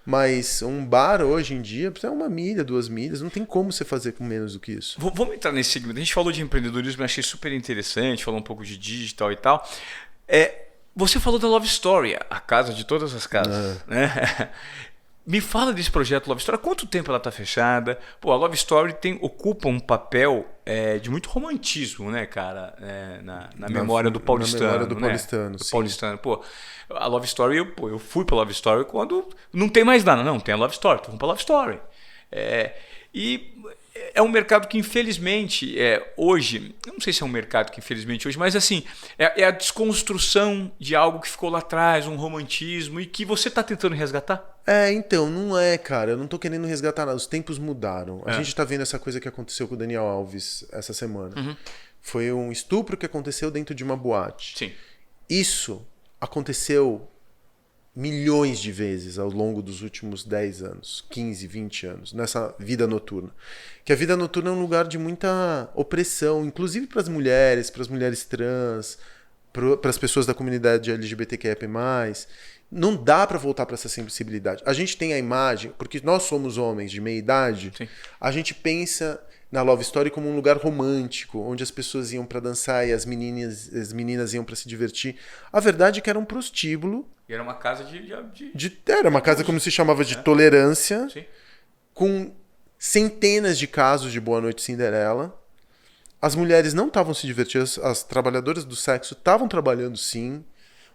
Mas um bar hoje em dia precisa 1 milha, 2 milhas, não tem como você fazer com menos do que isso. Vamos entrar nesse segmento. A gente falou de empreendedorismo, eu achei super interessante, falou um pouco de digital e tal. Você falou da Love Story, a casa de todas as casas, né? Me fala desse projeto Love Story. Há quanto tempo ela está fechada? Pô, a Love Story ocupa um papel de muito romantismo, né, cara? Na memória do paulistano. Na memória do né? paulistano, Do sim. paulistano. Pô, a Love Story, eu fui pra Love Story quando não tem mais nada. Não, tem a Love Story. Vamos pra Love Story. E é um mercado que, infelizmente, hoje... Eu não sei se é um mercado que, infelizmente, hoje... Mas, assim, é a desconstrução de algo que ficou lá atrás, um romantismo, e que você está tentando resgatar? Então, não é, cara. Eu não tô querendo resgatar nada. Os tempos mudaram. A gente tá vendo essa coisa que aconteceu com o Daniel Alves essa semana. Uhum. Foi um estupro que aconteceu dentro de uma boate. Sim. Isso aconteceu milhões de vezes ao longo dos últimos 10 anos, 15, 20 anos, nessa vida noturna. Que a vida noturna é um lugar de muita opressão, inclusive para as mulheres trans, para as pessoas da comunidade LGBTQIA+. Não dá para voltar para essa sensibilidade. A gente tem a imagem, porque nós somos homens de meia idade, Sim. a gente pensa na Love Story como um lugar romântico, onde as pessoas iam para dançar e as meninas iam para se divertir. A verdade é que era um prostíbulo. E era uma casa Era uma casa, como se chamava, de tolerância, Sim. com centenas de casos de Boa Noite Cinderela. As mulheres não estavam se divertindo, as trabalhadoras do sexo estavam trabalhando sim.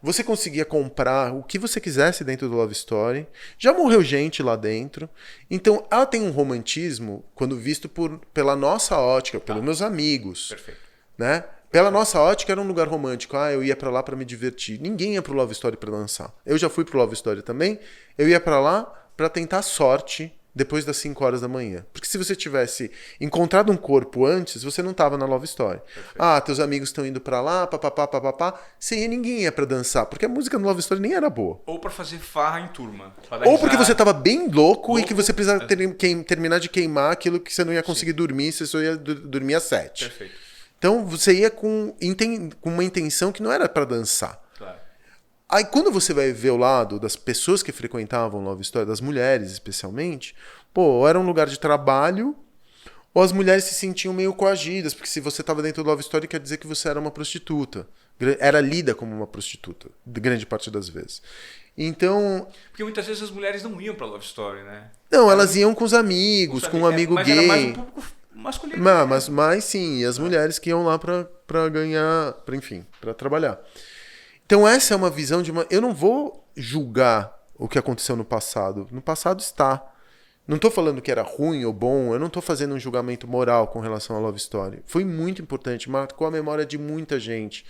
Você conseguia comprar o que você quisesse dentro do Love Story. Já morreu gente lá dentro. Então, ela tem um romantismo quando visto pela nossa ótica, pelos meus amigos. Perfeito. Né? Pela nossa ótica, era um lugar romântico. Eu ia pra lá pra me divertir. Ninguém ia pro Love Story pra dançar. Eu já fui pro Love Story também. Eu ia pra lá pra tentar sorte depois das 5 horas da manhã. Porque se você tivesse encontrado um corpo antes, você não tava na Love Story. Perfeito. Teus amigos estão indo pra lá, papapá. Ninguém ia pra dançar, porque a música no Love Story nem era boa. Ou pra fazer farra em turma. Ou porque você tava bem louco e que você precisava terminar de queimar aquilo que você não ia conseguir dormir, você só ia dormir às 7. Perfeito. Então você ia com uma intenção que não era pra dançar. Claro. Aí quando você vai ver o lado das pessoas que frequentavam Love Story, das mulheres especialmente, ou era um lugar de trabalho, ou as mulheres se sentiam meio coagidas, porque se você estava dentro do Love Story quer dizer que você era uma prostituta. Era lida como uma prostituta, grande parte das vezes. Então... Porque muitas vezes as mulheres não iam pra Love Story, né? Não, elas iam com os amigos, com um amigo mas gay. Era mais um público masculino. Mas sim, as mulheres que iam lá pra ganhar, pra trabalhar. Então essa é uma visão de uma... Eu não vou julgar o que aconteceu no passado. No passado está. Não estou falando que era ruim ou bom, eu não estou fazendo um julgamento moral com relação à Love Story. Foi muito importante, marcou a memória de muita gente.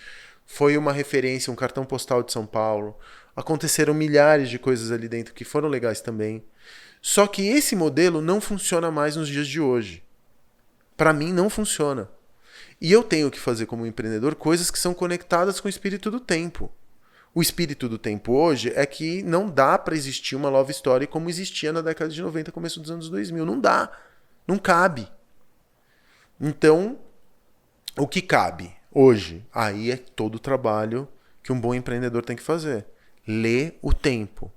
Foi uma referência, um cartão postal de São Paulo. Aconteceram milhares de coisas ali dentro que foram legais também. Só que esse modelo não funciona mais nos dias de hoje. Para mim não funciona. E eu tenho que fazer como empreendedor coisas que são conectadas com o espírito do tempo. O espírito do tempo hoje é que não dá para existir uma Love Story como existia na década de 90, começo dos anos 2000. Não dá. Não cabe. Então, o que cabe hoje? Aí é todo o trabalho que um bom empreendedor tem que fazer. Ler o tempo.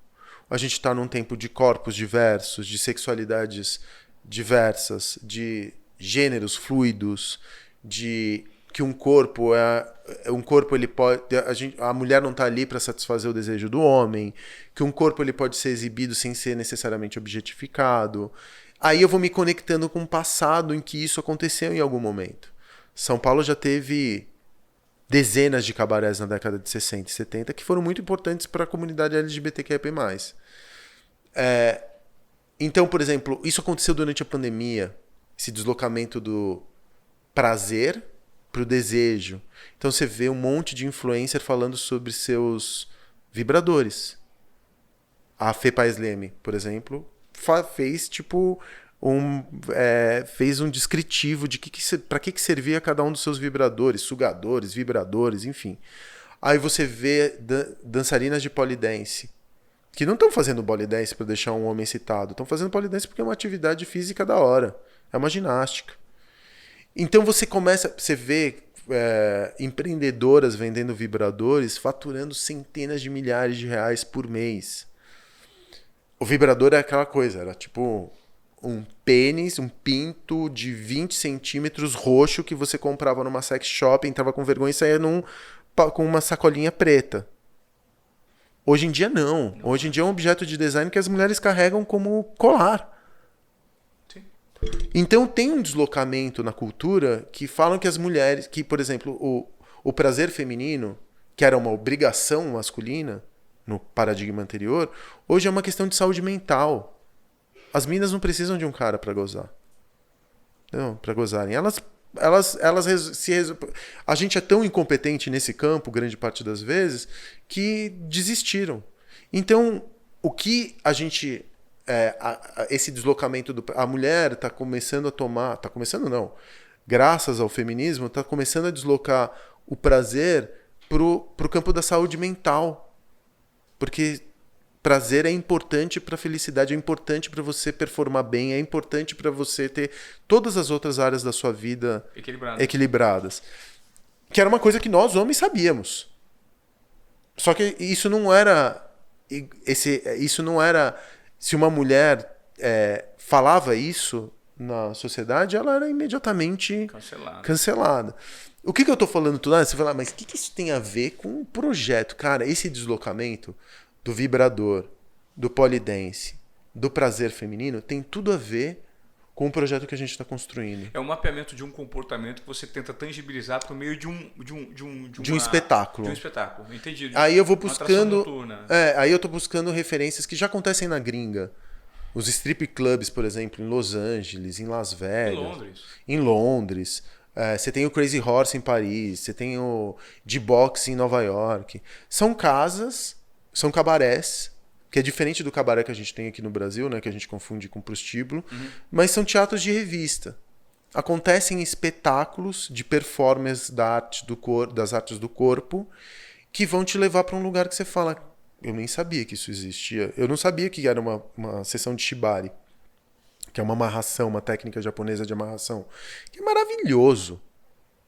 A gente está num tempo de corpos diversos, de sexualidades diversas, de gêneros fluidos, de que um corpo ele pode, a mulher não está ali para satisfazer o desejo do homem, que um corpo ele pode ser exibido sem ser necessariamente objetificado. Aí eu vou me conectando com o passado em que isso aconteceu em algum momento. São Paulo já teve dezenas de cabarés na década de 60 e 70 que foram muito importantes para a comunidade LGBTQIA+. Então, por exemplo, isso aconteceu durante a pandemia, esse deslocamento do prazer para o desejo. Então você vê um monte de influencer falando sobre seus vibradores. A Fê Paz Leme, por exemplo, fez tipo fez um descritivo de para que servia cada um dos seus vibradores, sugadores, vibradores, enfim. Aí você vê dançarinas de polidense que não estão fazendo polidense para deixar um homem excitado, estão fazendo polidense porque é uma atividade física da hora, é uma ginástica. Então você vê empreendedoras vendendo vibradores faturando centenas de milhares de reais por mês. O vibrador é aquela coisa, era tipo um pênis, um pinto de 20 centímetros roxo que você comprava numa sex shop, entrava com vergonha e saía com uma sacolinha preta. Hoje em dia não. Hoje em dia é um objeto de design que as mulheres carregam como colar. Sim. Então tem um deslocamento na cultura que falam que as mulheres, que por exemplo o prazer feminino, que era uma obrigação masculina no paradigma anterior, hoje é uma questão de saúde mental. As minas não precisam de um cara para gozar. Não, para gozarem. A gente é tão incompetente nesse campo, grande parte das vezes, que desistiram. Então, o que a gente... esse deslocamento a mulher está começando a tomar... Está começando não. Graças ao feminismo, está começando a deslocar o prazer pro campo da saúde mental. Porque prazer é importante para a felicidade, é importante para você performar bem, é importante para você ter todas as outras áreas da sua vida equilibradas. Que era uma coisa que nós, homens, sabíamos. Só que isso não era... Se uma mulher falava isso na sociedade, ela era imediatamente cancelada. O que eu estou falando tudo? Você fala, mas o que isso tem a ver com o projeto? Cara, esse deslocamento do vibrador, do polidense, do prazer feminino, tem tudo a ver com o projeto que a gente está construindo. É um mapeamento de um comportamento que você tenta tangibilizar por meio de um espetáculo. De um espetáculo, entendi. Aí eu vou buscando... aí eu tô buscando referências que já acontecem na gringa. Os strip clubs, por exemplo, em Los Angeles, em Las Vegas. Em Londres. Você tem o Crazy Horse em Paris, você tem o D-Box em Nova York. São casas... São cabarés, que é diferente do cabaré que a gente tem aqui no Brasil, né, que a gente confunde com prostíbulo, mas são teatros de revista. Acontecem espetáculos de performance das artes do corpo que vão te levar para um lugar que você fala, eu nem sabia que isso existia. Eu não sabia que era uma sessão de shibari, que é uma amarração, uma técnica japonesa de amarração, que é maravilhoso.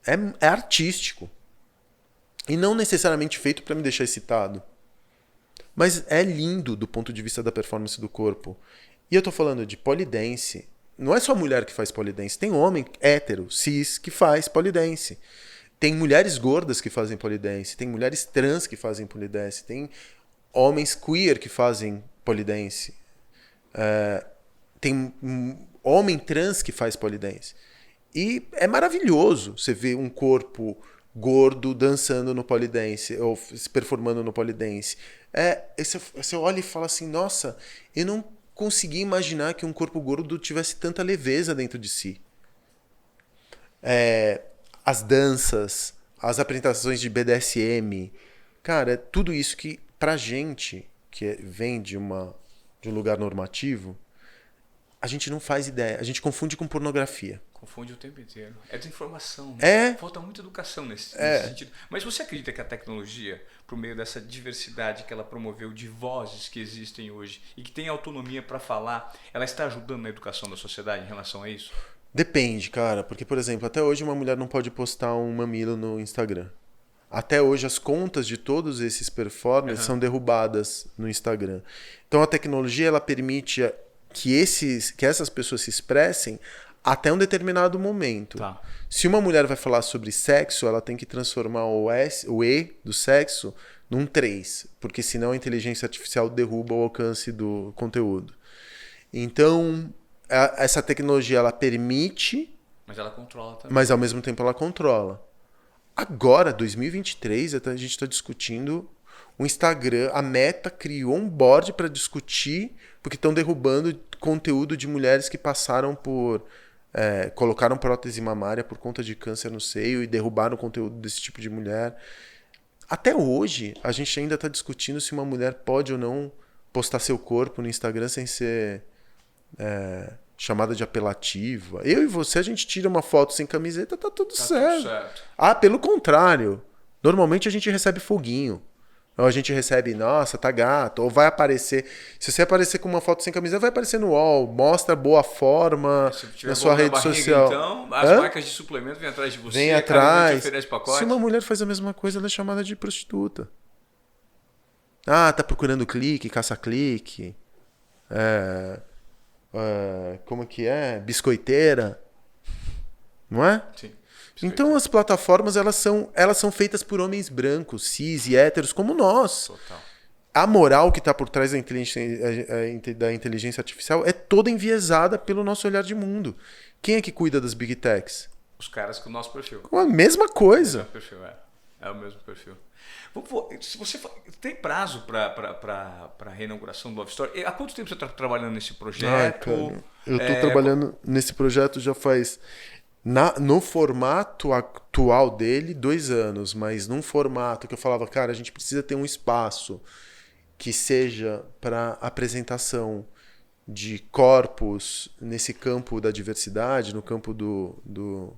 É artístico. E não necessariamente feito para me deixar excitado. Mas é lindo do ponto de vista da performance do corpo. E eu tô falando de polidense. Não é só mulher que faz polidense. Tem homem hétero, cis, que faz polidense. Tem mulheres gordas que fazem polidense. Tem mulheres trans que fazem polidense. Tem homens queer que fazem polidense. Tem homem trans que faz polidense. E é maravilhoso você ver um corpo gordo dançando no polidense ou se performando no polidense. Você olha e fala assim, nossa, eu não consegui imaginar que um corpo gordo tivesse tanta leveza dentro de si. As danças, as apresentações de BDSM, cara, é tudo isso que pra gente que vem de um lugar normativo, a gente não faz ideia, a gente confunde com pornografia. Confunde o tempo inteiro. É desinformação, né? Falta muita educação nesse sentido. Mas você acredita que a tecnologia, por meio dessa diversidade que ela promoveu de vozes que existem hoje e que tem autonomia para falar, ela está ajudando na educação da sociedade em relação a isso? Depende, cara. Porque, por exemplo, até hoje uma mulher não pode postar um mamilo no Instagram. Até hoje as contas de todos esses performers são derrubadas no Instagram. Então a tecnologia ela permite que essas pessoas se expressem até um determinado momento. Tá. Se uma mulher vai falar sobre sexo, ela tem que transformar o E do sexo num 3, porque senão a inteligência artificial derruba o alcance do conteúdo. Então, essa tecnologia ela permite... Mas ela controla também. Mas ao mesmo tempo ela controla. Agora, 2023, a gente está discutindo O Instagram, a Meta criou um board para discutir, porque estão derrubando conteúdo de mulheres que passaram por... colocaram prótese mamária por conta de câncer no seio e derrubaram o conteúdo desse tipo de mulher. Até hoje, a gente ainda está discutindo se uma mulher pode ou não postar seu corpo no Instagram sem ser chamada de apelativa. Eu e você, a gente tira uma foto sem camiseta, tá tudo certo. Tudo certo. Ah, pelo contrário. Normalmente a gente recebe foguinho. Ou a gente recebe, nossa, tá gato. Ou vai aparecer. Se você aparecer com uma foto sem camiseta, vai aparecer no UOL. Mostra boa forma na sua rede barriga, social. Então, as marcas de suplemento vêm atrás de você. Vem atrás. Oferece pacote. Se uma mulher faz a mesma coisa, ela é chamada de prostituta. Ah, tá procurando clique, caça-clique. Como que é? Biscoiteira. Não é? Sim. Então as plataformas elas são feitas por homens brancos, cis e héteros como nós. Total. A moral que está por trás da inteligência artificial é toda enviesada pelo nosso olhar de mundo. Quem é que cuida das big techs? Os caras com o nosso perfil. Com a mesma coisa. É o perfil, é o mesmo perfil. Se você tem prazo para reinauguração do Love Story? Há quanto tempo você está trabalhando nesse projeto? Ai, cara, eu estou trabalhando nesse projeto já faz... No formato atual dele, 2 anos, mas num formato que eu falava, cara, a gente precisa ter um espaço que seja para apresentação de corpos nesse campo da diversidade, no campo do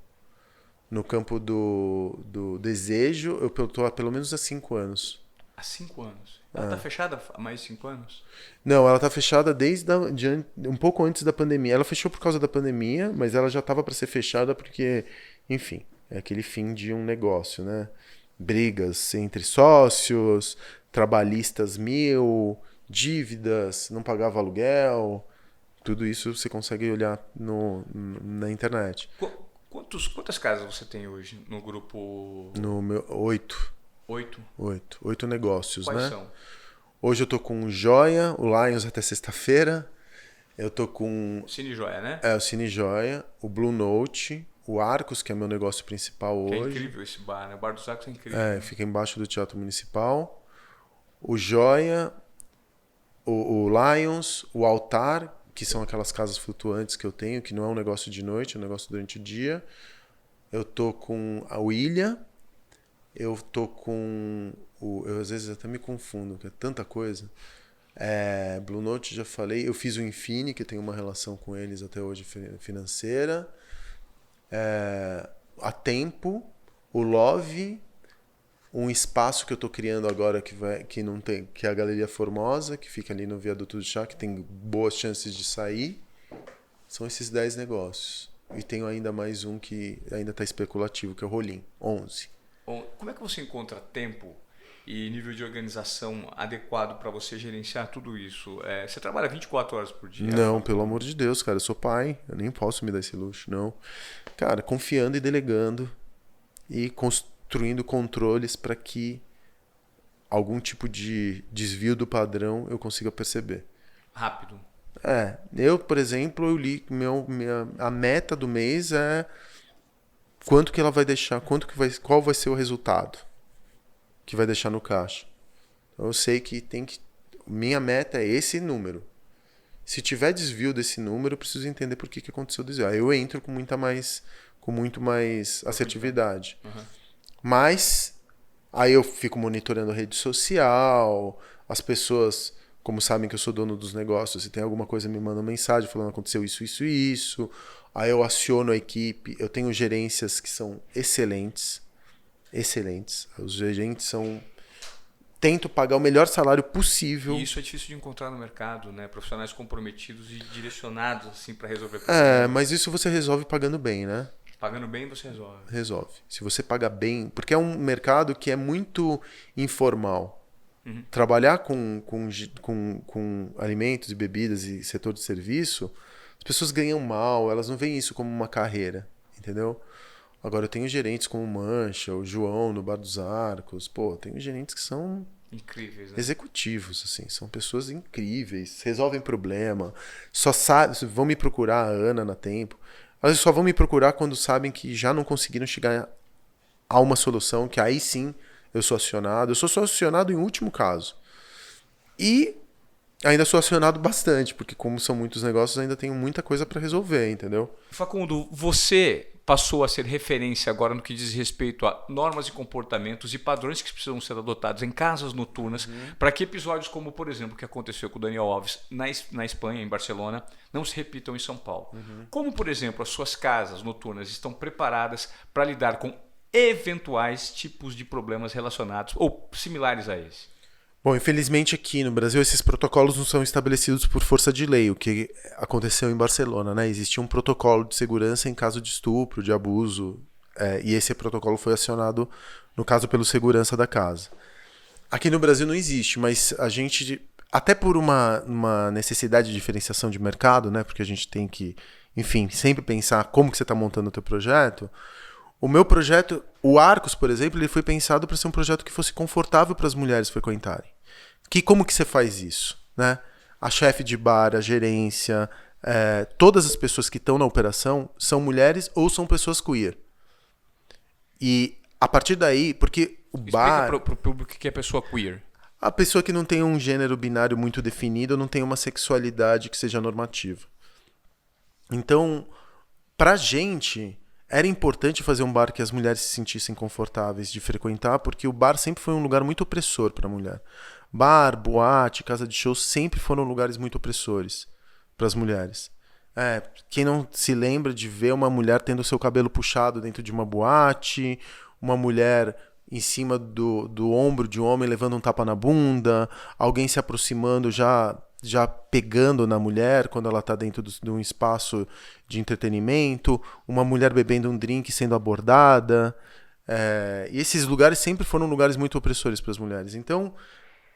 desejo. Eu estou há pelo menos há 5 anos. Há 5 anos? Ela está fechada há mais de 5 anos? Não, ela está fechada desde um pouco antes da pandemia. Ela fechou por causa da pandemia, mas ela já estava para ser fechada porque, enfim, é aquele fim de um negócio, né? Brigas entre sócios, trabalhistas 1000, dívidas, não pagava aluguel. Tudo isso você consegue olhar na internet. Quantas casas você tem hoje no grupo? No meu 8. 8 negócios, Quais né? são? Hoje eu tô com o Joia, o Lions até sexta-feira. Eu tô com... Cine Joia, né? o Cine Joia, o Blue Note, o Arcos, que é meu negócio principal Que hoje. é incrível esse bar, né? O Bar dos Arcos é incrível. Fica embaixo do Teatro Municipal. O Joia, o Lions, o Altar, que são aquelas casas flutuantes que eu tenho, que não é um negócio de noite, é um negócio durante o dia. Eu tô com a Ilha. Eu tô com... Eu às vezes até me confundo, que é tanta coisa. Blue Note, já falei. Eu fiz o Infini, que eu tenho uma relação com eles até hoje financeira. A Tempo, o Love, um espaço que eu tô criando agora que não tem, que é a Galeria Formosa, que fica ali no Viaduto do Chá, que tem boas chances de sair. São esses 10 negócios. E tenho ainda mais um que ainda está especulativo, que é o Rolim, 11. Como é que você encontra tempo e nível de organização adequado para você gerenciar tudo isso? Você trabalha 24 horas por dia? Não, pelo amor de Deus, cara. Eu sou pai. Eu nem posso me dar esse luxo, não. Cara, confiando e delegando e construindo controles para que algum tipo de desvio do padrão eu consiga perceber. Rápido. Eu, por exemplo, eu li a meta do mês é quanto que ela vai deixar, qual vai ser o resultado que vai deixar no caixa. Então eu sei que minha meta é esse número. Se tiver desvio desse número, eu preciso entender por que aconteceu o desvio. Aí eu entro com muito mais assertividade. Uhum. Mas aí eu fico monitorando a rede social, as pessoas, como sabem que eu sou dono dos negócios, se tem alguma coisa me mandam mensagem falando aconteceu isso, isso e isso. Aí eu aciono a equipe. Eu tenho gerências que são excelentes. Os gerentes são... Tento pagar o melhor salário possível. E isso é difícil de encontrar no mercado, né? Profissionais comprometidos e direcionados assim, para resolver problemas. Mas isso você resolve pagando bem, né? Pagando bem você resolve. Resolve. Se você paga bem... Porque é um mercado que é muito informal. Uhum. Trabalhar com alimentos e bebidas e setor de serviço... As pessoas ganham mal, elas não veem isso como uma carreira, entendeu? Agora eu tenho gerentes como o Mancha, o João no Bar dos Arcos, tenho gerentes que são incríveis, né? Executivos, assim, são pessoas incríveis, resolvem problema, vão me procurar a Ana na Tempo, elas só vão me procurar quando sabem que já não conseguiram chegar a uma solução, que aí sim eu sou acionado. Eu sou só acionado em último caso. E ainda sou acionado bastante, porque como são muitos negócios, ainda tenho muita coisa para resolver, entendeu? Facundo, você passou a ser referência agora no que diz respeito a normas e comportamentos e padrões que precisam ser adotados em casas noturnas para que episódios como, por exemplo, o que aconteceu com o Daniel Alves na Espanha, em Barcelona, não se repitam em São Paulo. Como, por exemplo, as suas casas noturnas estão preparadas para lidar com eventuais tipos de problemas relacionados ou similares a esse? Bom, infelizmente aqui no Brasil esses protocolos não são estabelecidos por força de lei, o que aconteceu em Barcelona, né? Existia um protocolo de segurança em caso de estupro, de abuso, e esse protocolo foi acionado, no caso, pelo segurança da casa. Aqui no Brasil não existe, mas a gente, até por uma necessidade de diferenciação de mercado, né? Porque a gente tem que, enfim, sempre pensar como que você está montando o teu projeto. O meu projeto, o Arcos, por exemplo, ele foi pensado para ser um projeto que fosse confortável para as mulheres frequentarem. Como que você faz isso? Né? A chefe de bar, a gerência, todas as pessoas que estão na operação são mulheres ou são pessoas queer. E a partir daí, porque o bar... Explica para o público o que é pessoa queer. A pessoa que não tem um gênero binário muito definido, não tem uma sexualidade que seja normativa. Então, pra gente... Era importante fazer um bar que as mulheres se sentissem confortáveis de frequentar, porque o bar sempre foi um lugar muito opressor para a mulher. Bar, boate, casa de show sempre foram lugares muito opressores para as mulheres. Quem não se lembra de ver uma mulher tendo seu cabelo puxado dentro de uma boate, uma mulher em cima do ombro de um homem levando um tapa na bunda, alguém se aproximando já pegando na mulher quando ela está dentro de um espaço de entretenimento, uma mulher bebendo um drink sendo abordada. E esses lugares sempre foram lugares muito opressores para as mulheres. Então,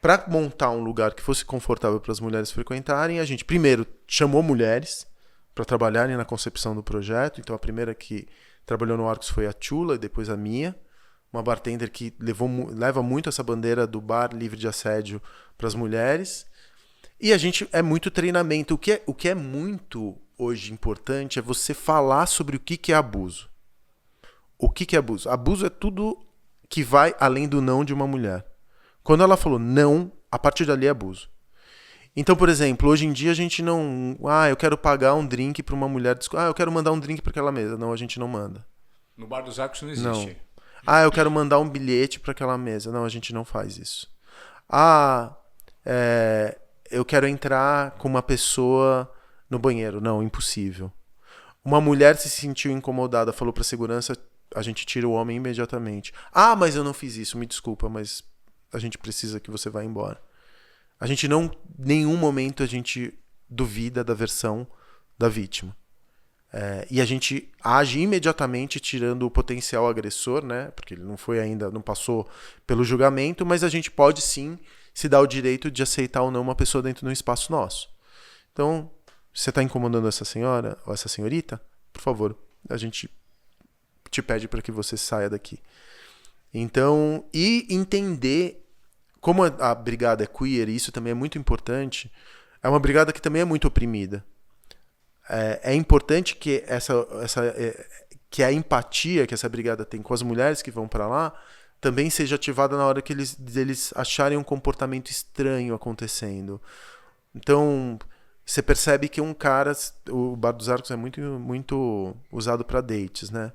para montar um lugar que fosse confortável para as mulheres frequentarem, a gente primeiro chamou mulheres para trabalharem na concepção do projeto. Então, a primeira que trabalhou no Arcos foi a Chula e depois a Mia, uma bartender que leva muito essa bandeira do bar livre de assédio para as mulheres. E a gente muito treinamento. O que é muito hoje importante é você falar sobre o que é abuso. O que é abuso? Abuso é tudo que vai além do não de uma mulher. Quando ela falou não, a partir dali é abuso. Então, por exemplo, hoje em dia a gente não... eu quero pagar um drink para uma mulher... eu quero mandar um drink para aquela mesa. Não, a gente não manda. No Bar dos Arcos não existe. Não. Eu quero mandar um bilhete para aquela mesa. Não, a gente não faz isso. Eu quero entrar com uma pessoa no banheiro. Não, impossível. Uma mulher se sentiu incomodada, falou para a segurança, a gente tira o homem imediatamente. Mas eu não fiz isso, me desculpa, mas a gente precisa que você vá embora. A gente não, em nenhum momento a gente duvida da versão da vítima. E a gente age imediatamente tirando o potencial agressor, né? Porque ele não passou pelo julgamento, mas a gente pode sim se dar o direito de aceitar ou não uma pessoa dentro de um espaço nosso. Então, você está incomodando essa senhora ou essa senhorita? Por favor, a gente te pede para que você saia daqui. Então, e entender como a brigada é queer, e isso também é muito importante, é uma brigada que também é muito oprimida. É importante que que a empatia que essa brigada tem com as mulheres que vão para lá também seja ativada na hora que eles acharem um comportamento estranho acontecendo. Então, você percebe que o Bar dos Arcos é muito, muito usado para dates, né?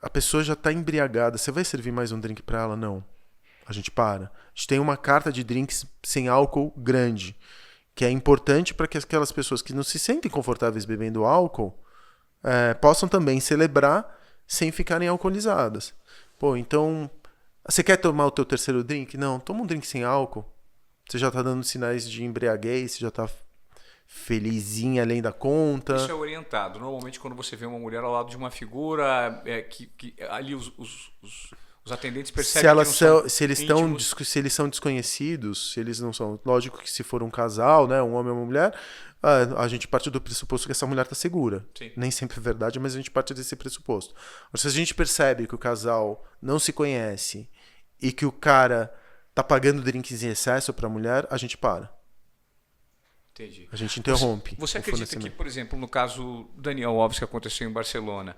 A pessoa já está embriagada. Você vai servir mais um drink para ela? Não. A gente para. A gente tem uma carta de drinks sem álcool grande, que é importante para que aquelas pessoas que não se sentem confortáveis bebendo álcool possam também celebrar sem ficarem alcoolizadas. Então, você quer tomar o teu terceiro drink? Não, toma um drink sem álcool. Você já está dando sinais de embriaguez, você já está felizinha além da conta. Isso é orientado. Normalmente, quando você vê uma mulher ao lado de uma figura, que ali os atendentes percebem se eles são desconhecidos, se eles não são... Lógico que se for um casal, né, um homem e uma mulher, a gente parte do pressuposto que essa mulher está segura. Sim. Nem sempre é verdade, mas a gente parte desse pressuposto. Mas se a gente percebe que o casal não se conhece e que o cara tá pagando drinks em excesso para a mulher, a gente para. Entendi. A gente interrompe. Você o acredita que, fornecimento. por exemplo, no caso do Daniel Alves que aconteceu em Barcelona,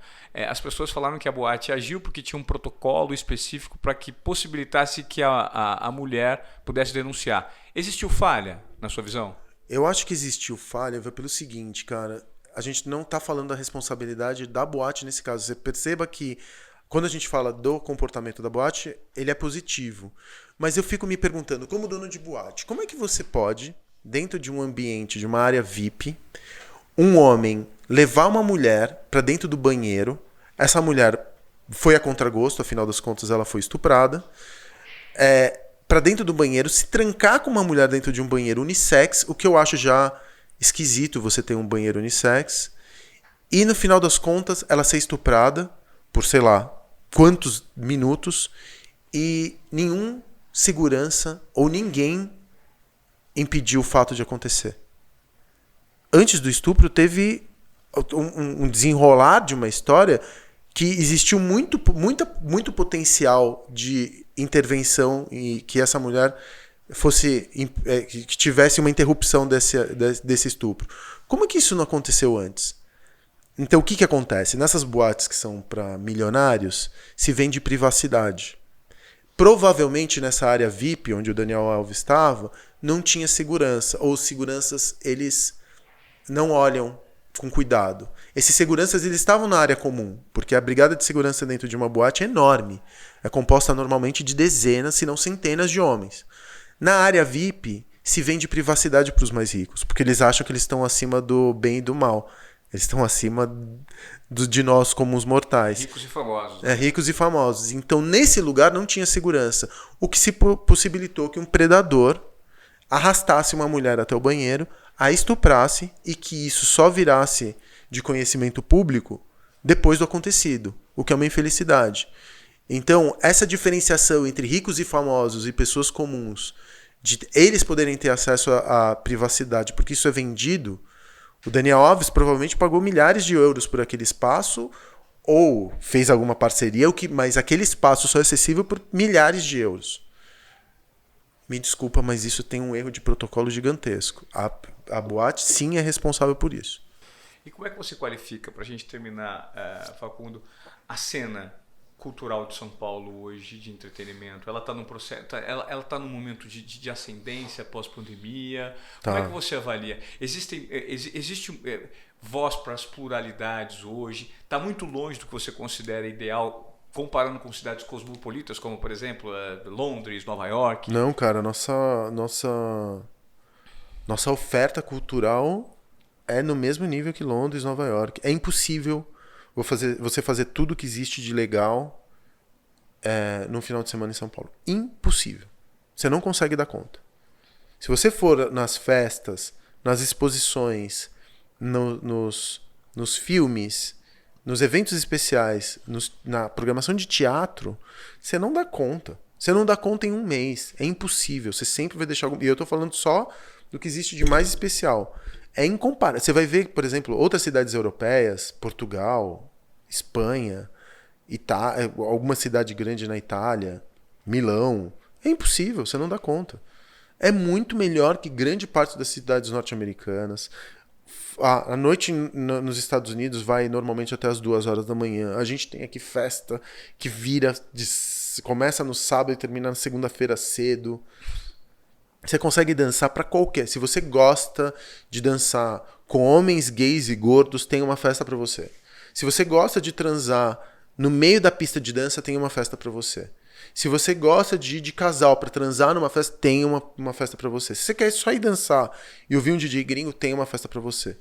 as pessoas falaram que a boate agiu porque tinha um protocolo específico para que possibilitasse que a mulher pudesse denunciar. Existiu falha, na sua visão? Eu acho que existiu falha pelo seguinte, cara. A gente não tá falando da responsabilidade da boate nesse caso. Você perceba que quando a gente fala do comportamento da boate, ele é positivo. Mas eu fico me perguntando, como dono de boate, como é que você pode, dentro de um ambiente, de uma área VIP, um homem levar uma mulher para dentro do banheiro, essa mulher foi a contragosto, afinal das contas ela foi estuprada, para dentro do banheiro, se trancar com uma mulher dentro de um banheiro unissex, o que eu acho já esquisito você ter um banheiro unissex, e no final das contas ela ser estuprada por sei lá quantos minutos e nenhum segurança ou ninguém impediu o fato de acontecer. Antes do estupro teve um desenrolar de uma história que existiu muito potencial de intervenção e que essa mulher que tivesse uma interrupção desse estupro. Como é que isso não aconteceu antes? Então o que acontece? Nessas boates que são para milionários, se vende privacidade. Provavelmente nessa área VIP, onde o Daniel Alves estava, não tinha segurança, ou os seguranças eles não olham com cuidado. Esses seguranças eles estavam na área comum, porque a brigada de segurança dentro de uma boate é enorme. É composta normalmente de dezenas, se não centenas de homens. Na área VIP, se vende privacidade para os mais ricos, porque eles acham que eles estão acima do bem e do mal. Eles estão acima de nós como os mortais. Ricos e famosos. Ricos e famosos. Então, nesse lugar não tinha segurança. O que se possibilitou que um predador arrastasse uma mulher até o banheiro, a estuprasse e que isso só virasse de conhecimento público depois do acontecido, o que é uma infelicidade. Então, essa diferenciação entre ricos e famosos e pessoas comuns, de eles poderem ter acesso à privacidade, porque isso é vendido. O Daniel Alves provavelmente pagou milhares de euros por aquele espaço ou fez alguma parceria, mas aquele espaço só é acessível por milhares de euros. Me desculpa, mas isso tem um erro de protocolo gigantesco. A boate, sim, é responsável por isso. E como é que você qualifica, para a gente terminar, Facundo, a cena cultural de São Paulo hoje de entretenimento? Ela está num processo, ela está num momento de ascendência pós-pandemia. Como é que você avalia? Existe voz para as pluralidades hoje? Está muito longe do que você considera ideal, comparando com cidades cosmopolitas, como por exemplo Londres, Nova York? Não, cara, nossa oferta cultural é no mesmo nível que Londres, Nova York. É impossível você fazer tudo que existe de legal no final de semana em São Paulo. Impossível. Você não consegue dar conta. Se você for nas festas, nas exposições, nos filmes, nos eventos especiais, na programação de teatro, você não dá conta. Você não dá conta em um mês. É impossível. Você sempre vai deixar algum... E eu estou falando só do que existe de mais especial. É incomparável. Você vai ver, por exemplo, outras cidades europeias, Portugal, Espanha, alguma cidade grande na Itália, Milão. É impossível, você não dá conta. É muito melhor que grande parte das cidades norte-americanas. A noite nos Estados Unidos vai normalmente até as 2 horas da manhã. A gente tem aqui festa que começa no sábado e termina na segunda-feira cedo. Você consegue dançar para qualquer. Se você gosta de dançar com homens gays e gordos, tem uma festa para você. Se você gosta de transar no meio da pista de dança, tem uma festa para você. Se você gosta de ir de casal para transar numa festa, tem uma festa para você. Se você quer só ir dançar e ouvir um DJ gringo, tem uma festa para você.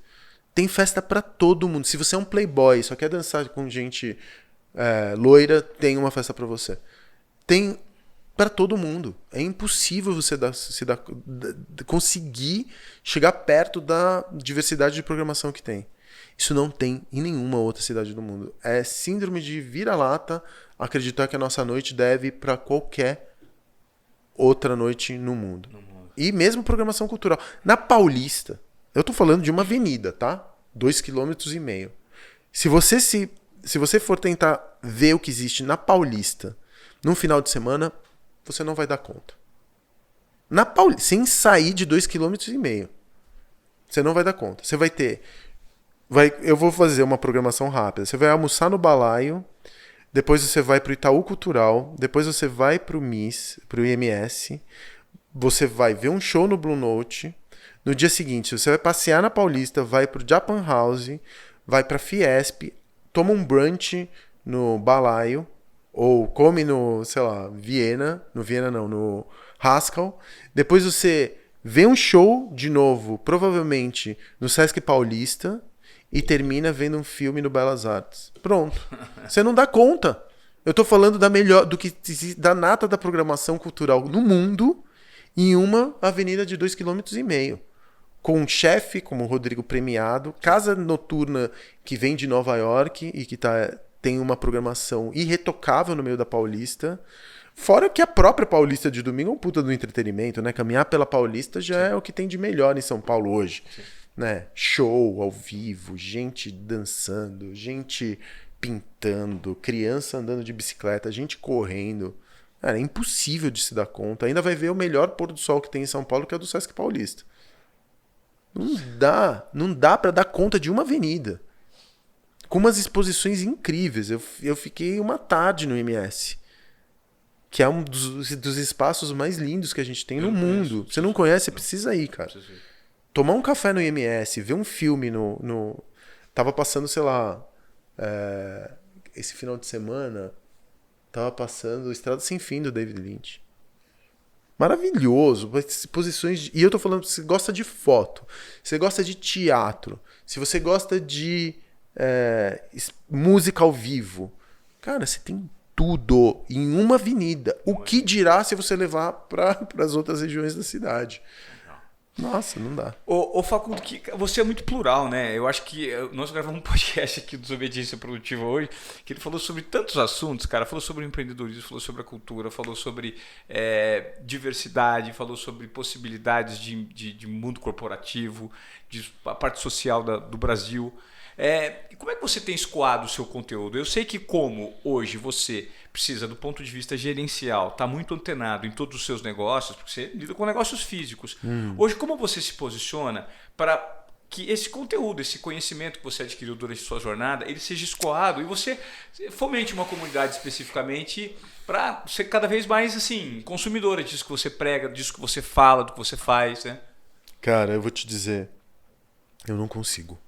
Tem festa para todo mundo. Se você é um playboy e só quer dançar com gente loira, tem uma festa para você. Tem para todo mundo. É impossível você conseguir chegar perto da diversidade de programação que tem. Isso não tem em nenhuma outra cidade do mundo. É síndrome de vira-lata acreditar que a nossa noite deve para qualquer outra noite no mundo. E mesmo programação cultural. Na Paulista, eu tô falando de uma avenida, tá? 2,5 km. Se você for tentar ver o que existe na Paulista num final de semana, você não vai dar conta. Na Paulista, sem sair de 2,5 km. Você não vai dar conta. Você vai ter... eu vou fazer uma programação rápida. Você vai almoçar no balaio, depois você vai pro Itaú Cultural, depois você vai pro pro IMS, você vai ver um show no Blue Note. No dia seguinte, você vai passear na Paulista, vai pro Japan House, vai pra Fiesp, toma um brunch no balaio, ou come no, sei lá, no Haskell. Depois você vê um show de novo, provavelmente no Sesc Paulista, e termina vendo um filme no Belas Artes. Pronto. Você não dá conta. Eu tô falando da nata da programação cultural no mundo em uma avenida de 2,5 km. Com um chefe como o Rodrigo Premiado, casa noturna que vem de Nova York e que tem uma programação irretocável no meio da Paulista. Fora que a própria Paulista de domingo é um puta do entretenimento, né? Caminhar pela Paulista já é o que tem de melhor em São Paulo hoje. Né? Show ao vivo, gente dançando, gente pintando, criança andando de bicicleta, gente correndo. Cara, é impossível de se dar conta. Ainda vai ver o melhor pôr do sol que tem em São Paulo, que é o do Sesc Paulista. Não dá pra dar conta de uma avenida. Com umas exposições incríveis. Eu fiquei uma tarde no MS. Que é um dos espaços mais lindos que a gente tem no mundo. Você não conhece, você precisa ir, cara. Tomar um café no IMS, ver um filme Tava passando, sei lá... esse final de semana... Tava passando Estrada Sem Fim do David Lynch. Maravilhoso. Exposições e eu tô falando, você gosta de foto, você gosta de teatro, se você gosta de música ao vivo, cara, você tem tudo em uma avenida. O que dirá se você levar para as outras regiões da cidade? Nossa, não dá. Ô Facundo, que você é muito plural, né? Eu acho que nós gravamos um podcast aqui do Desobediência Produtiva hoje, que ele falou sobre tantos assuntos, cara. Falou sobre o empreendedorismo, falou sobre a cultura, falou sobre diversidade, falou sobre possibilidades de mundo corporativo, a parte social do Brasil. Como é que você tem escoado o seu conteúdo? Eu sei que como hoje você precisa, do ponto de vista gerencial, estar muito antenado em todos os seus negócios, porque você lida com negócios físicos. Hoje, como você se posiciona para que esse conteúdo, esse conhecimento que você adquiriu durante a sua jornada, ele seja escoado e você fomente uma comunidade especificamente para ser cada vez mais assim, consumidora disso que você prega, disso que você fala, do que você faz, né? Cara, eu vou te dizer, eu não consigo.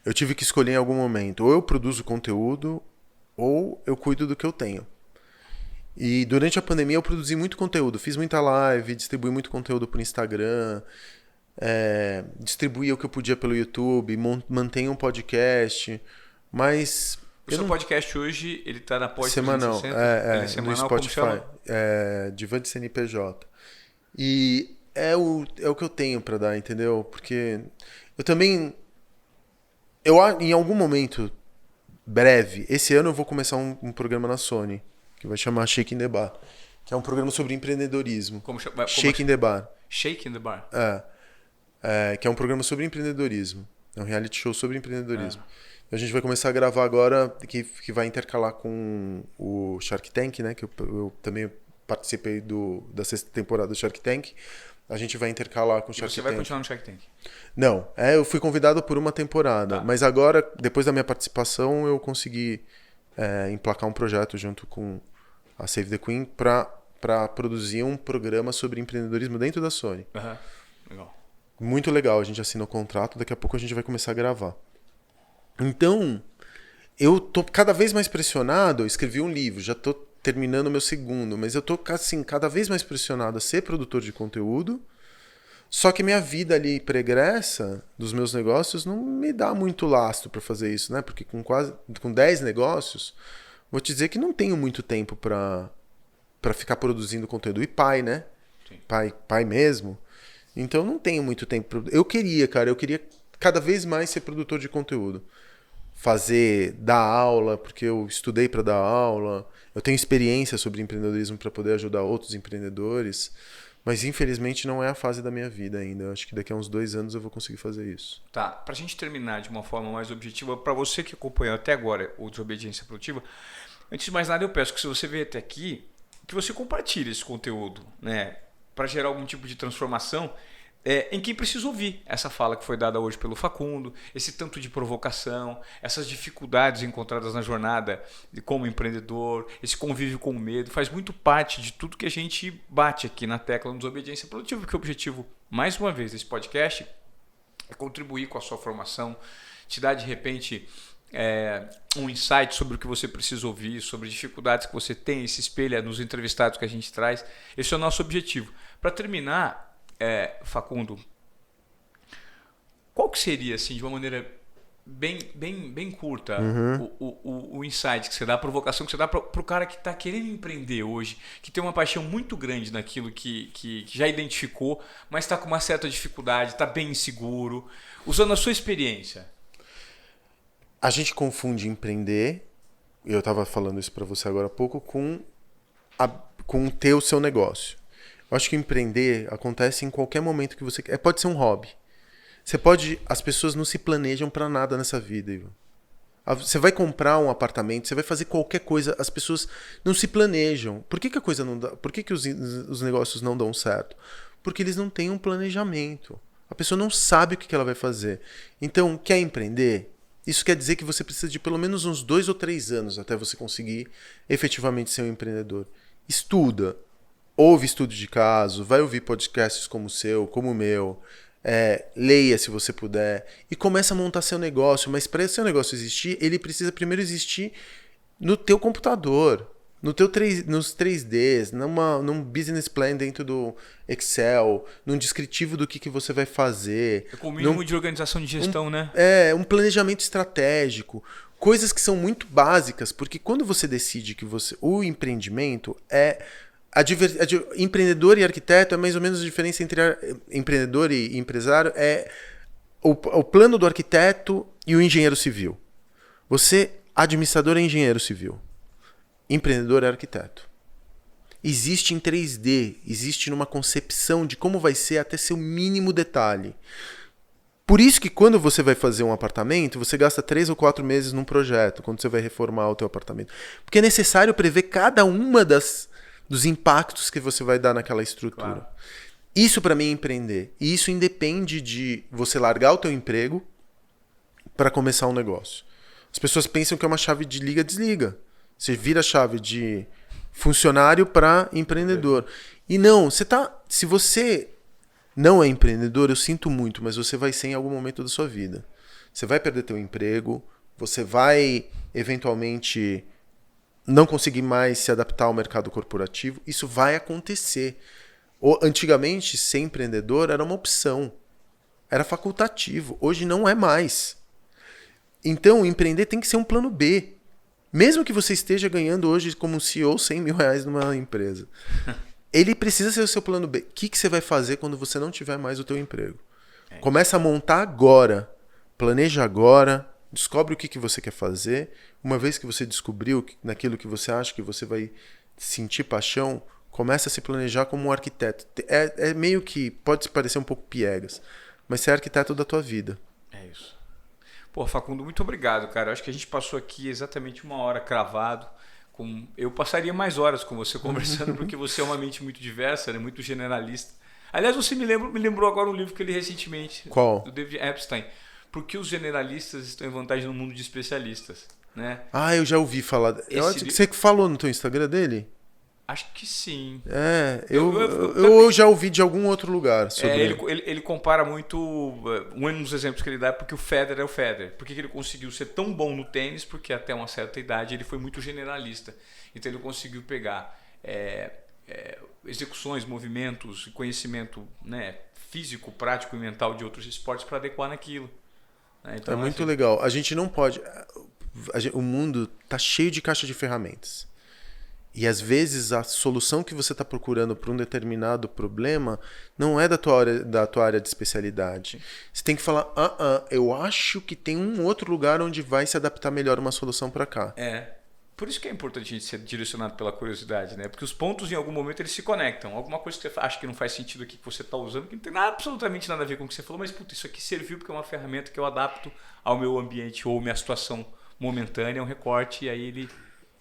Eu tive que escolher em algum momento. Ou eu produzo conteúdo, ou eu cuido do que eu tenho. E durante a pandemia eu produzi muito conteúdo. Fiz muita live, distribuí muito conteúdo por Instagram, distribuía o que eu podia pelo YouTube, mantenho um podcast, mas... O seu podcast hoje, ele tá na Pod semanal, 360? É semanal, no Spotify. Divan de CNPJ. E é o que eu tenho pra dar, entendeu? Porque eu também... em algum momento breve, esse ano eu vou começar um programa na Sony, que vai chamar Shake in the Bar, que é um programa sobre empreendedorismo. Shake in the Bar. Shake in the Bar. Que é um programa sobre empreendedorismo. É um reality show sobre empreendedorismo. A gente vai começar a gravar agora, que vai intercalar com o Shark Tank, né? Que eu também participei da 6ª temporada do Shark Tank. A gente vai intercalar com o Shark Tank. Você vai continuar no Shark Tank? Não, eu fui convidado por uma temporada, mas agora, depois da minha participação, eu consegui emplacar um projeto junto com a Save the Queen para produzir um programa sobre empreendedorismo dentro da Sony. Legal. Muito legal, a gente assinou o contrato, daqui a pouco a gente vai começar a gravar. Então, eu tô cada vez mais pressionado, eu escrevi um livro, já tô terminando o meu segundo, mas eu tô assim, cada vez mais pressionado a ser produtor de conteúdo, só que minha vida ali pregressa dos meus negócios não me dá muito lastro para fazer isso, né? Porque com 10 negócios, vou te dizer que não tenho muito tempo para ficar produzindo conteúdo. E pai, né? Sim. Pai mesmo. Então não tenho muito tempo. Eu queria cada vez mais ser produtor de conteúdo. Dar aula, porque eu estudei para dar aula. Eu tenho experiência sobre empreendedorismo para poder ajudar outros empreendedores. Mas infelizmente não é a fase da minha vida ainda. Eu acho que daqui a uns 2 anos eu vou conseguir fazer isso. Tá, pra gente terminar de uma forma mais objetiva, para você que acompanhou até agora o Desobediência Produtiva, antes de mais nada eu peço que se você veio até aqui, que você compartilhe esse conteúdo, né? Para gerar algum tipo de transformação. em quem precisa ouvir essa fala que foi dada hoje pelo Facundo, esse tanto de provocação, essas dificuldades encontradas na jornada como empreendedor, esse convívio com o medo, faz muito parte de tudo que a gente bate aqui na tecla no Desobediência Produtiva, porque o objetivo, mais uma vez, desse podcast é contribuir com a sua formação, te dar de repente um insight sobre o que você precisa ouvir, sobre dificuldades que você tem, e se espelha nos entrevistados que a gente traz. Esse é o nosso objetivo. Para terminar, Facundo, qual que seria, assim, de uma maneira bem curta, o insight que você dá, a provocação que você dá para o cara que está querendo empreender hoje, que tem uma paixão muito grande naquilo que já identificou, mas está com uma certa dificuldade, está bem inseguro, usando a sua experiência? A gente confunde empreender, eu estava falando isso para você agora há pouco, com ter o seu negócio. Eu acho que empreender acontece em qualquer momento que você quer. Pode ser um hobby. As pessoas não se planejam para nada nessa vida, Ivan. Você vai comprar um apartamento, você vai fazer qualquer coisa, as pessoas não se planejam. Por que a coisa não dá? Por que os negócios não dão certo? Porque eles não têm um planejamento. A pessoa não sabe o que ela vai fazer. Então, quer empreender? Isso quer dizer que você precisa de pelo menos uns 2 ou 3 anos até você conseguir efetivamente ser um empreendedor. Estuda, ouve estudo de caso, vai ouvir podcasts como o seu, como o meu, leia se você puder e começa a montar seu negócio. Mas para esse seu negócio existir, ele precisa primeiro existir no teu computador, nos 3Ds, num business plan dentro do Excel, num descritivo do que você vai fazer. Com o mínimo de organização de gestão, né? Um planejamento estratégico. Coisas que são muito básicas, porque quando você decide que o empreendimento empreendedor e arquiteto é mais ou menos a diferença entre empreendedor e empresário, é o plano do arquiteto e o engenheiro civil. Você, administrador, é engenheiro civil. Empreendedor é arquiteto. Existe em 3D, existe numa concepção de como vai ser até seu mínimo detalhe. Por isso que quando você vai fazer um apartamento, você gasta 3 ou 4 meses num projeto, quando você vai reformar o teu apartamento. Porque é necessário prever cada uma dos impactos que você vai dar naquela estrutura. Claro. Isso para mim é empreender. E isso independe de você largar o teu emprego para começar um negócio. As pessoas pensam que é uma chave de liga-desliga. Você vira a chave de funcionário para empreendedor. E não, se você não é empreendedor, eu sinto muito, mas você vai ser em algum momento da sua vida. Você vai perder teu emprego, você vai eventualmente não conseguir mais se adaptar ao mercado corporativo. Isso vai acontecer. Antigamente, ser empreendedor era uma opção. Era facultativo. Hoje não é mais. Então, empreender tem que ser um plano B. Mesmo que você esteja ganhando hoje como CEO 100 mil reais numa empresa. Ele precisa ser o seu plano B. O que você vai fazer quando você não tiver mais o teu emprego? Começa a montar agora. Planeja agora. Descobre o que você quer fazer. Uma vez que você descobriu naquilo que você acha que você vai sentir paixão, começa a se planejar como um arquiteto. É meio que, pode parecer um pouco piegas, mas você é arquiteto da tua vida. É isso. Pô, Facundo, muito obrigado, cara. Eu acho que a gente passou aqui exatamente 1 hora cravado. Eu passaria mais horas com você conversando, porque você é uma mente muito diversa, né? Muito generalista. Aliás, você me lembrou agora um livro que eu li recentemente. Qual? Do David Epstein. Por que os generalistas estão em vantagem no mundo de especialistas? Né? Eu já ouvi falar. Você falou no teu Instagram dele? Acho que sim. Eu já ouvi de algum outro lugar sobre ele compara muito. Um dos exemplos que ele dá é porque o Federer é o Federer. Por que ele conseguiu ser tão bom no tênis? Porque até uma certa idade ele foi muito generalista. Então ele conseguiu pegar execuções, movimentos, conhecimento, né, físico, prático e mental de outros esportes para adequar naquilo. Então, é muito legal. A gente não pode. O mundo está cheio de caixa de ferramentas. E às vezes a solução que você está procurando para um determinado problema não é da tua área de especialidade. Você tem que falar, eu acho que tem um outro lugar onde vai se adaptar melhor uma solução para cá. Por isso que é importante a gente ser direcionado pela curiosidade, né? Porque os pontos em algum momento eles se conectam. Alguma coisa que você acha que não faz sentido aqui que você está usando, que não tem absolutamente nada a ver com o que você falou, mas isso aqui serviu porque é uma ferramenta que eu adapto ao meu ambiente ou minha situação momentânea, é um recorte e aí ele...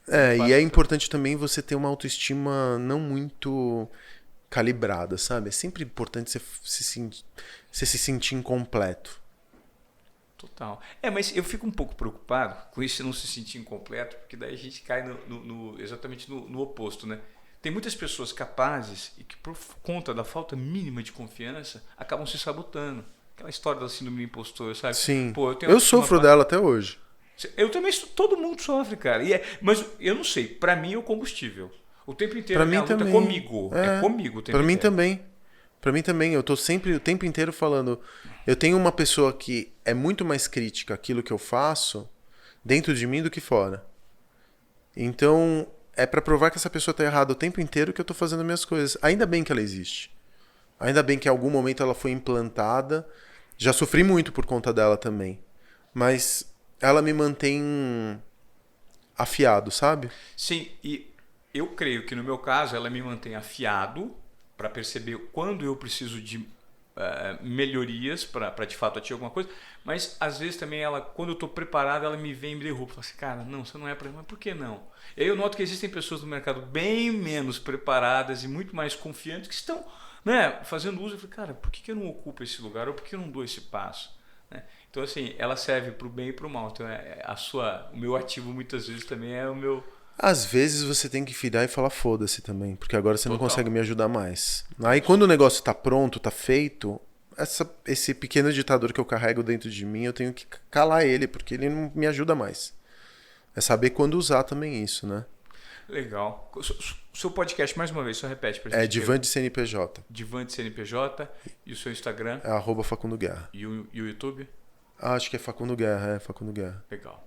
E é importante também você ter uma autoestima não muito calibrada, sabe? É sempre importante você se sentir incompleto. Total. Mas eu fico um pouco preocupado com isso não se sentir incompleto, porque daí a gente cai exatamente no oposto, né? Tem muitas pessoas capazes e que por conta da falta mínima de confiança acabam se sabotando. Aquela história da síndrome do impostor, sabe? Sim. Pô, Eu sofro dela até hoje. Eu também, todo mundo sofre, cara. Mas eu não sei, pra mim é o combustível. O tempo inteiro Pra a minha mim luta também. é comigo. É comigo o tempo Pra mim inteiro. também. Pra mim também. Eu tô sempre o tempo inteiro falando. Eu tenho uma pessoa que é muito mais crítica àquilo que eu faço dentro de mim do que fora. Então, é pra provar que essa pessoa tá errada o tempo inteiro que eu tô fazendo minhas coisas. Ainda bem que ela existe. Ainda bem que em algum momento ela foi implantada. Já sofri muito por conta dela também. Mas ela me mantém afiado, sabe? Sim, e eu creio que no meu caso ela me mantém afiado para perceber quando eu preciso de melhorias para de fato atingir alguma coisa, mas às vezes também ela, quando eu estou preparado, ela me vem e me derruba, fala assim, cara, não, você não é para mim, mas por que não? E aí eu noto que existem pessoas no mercado bem menos preparadas e muito mais confiantes que estão, né, fazendo uso. Eu falei, cara, por que eu não ocupo esse lugar ou por que eu não dou esse passo? Né? Então assim, ela serve para o bem e para o mal. Então o meu ativo muitas vezes também é o meu. Às vezes você tem que virar e falar foda-se também, porque agora você não Total. consegue me ajudar mais. Aí quando o negócio tá pronto, tá feito, esse pequeno ditador que eu carrego dentro de mim, eu tenho que calar ele, porque ele não me ajuda mais. É saber quando usar também isso, né? Legal. O seu podcast, mais uma vez, só repete pra gente. É Divã de CNPJ. Divã de CNPJ e o seu Instagram. É @Facundo Guerra. E o YouTube? Acho que é Facundo Guerra, Facundo Guerra. Legal.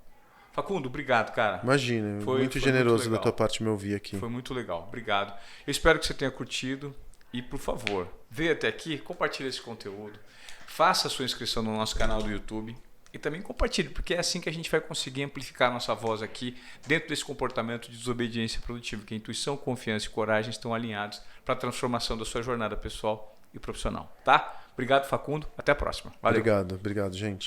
Facundo, obrigado, cara. Imagina, Foi muito generoso muito da tua parte me ouvir aqui. Foi muito legal, obrigado. Eu espero que você tenha curtido e, por favor, veja até aqui, compartilhe esse conteúdo, faça a sua inscrição no nosso canal do YouTube e também compartilhe, porque é assim que a gente vai conseguir amplificar a nossa voz aqui dentro desse comportamento de desobediência produtiva, que a intuição, confiança e coragem estão alinhados para a transformação da sua jornada pessoal e profissional, tá? Obrigado, Facundo. Até a próxima. Valeu. Obrigado, gente.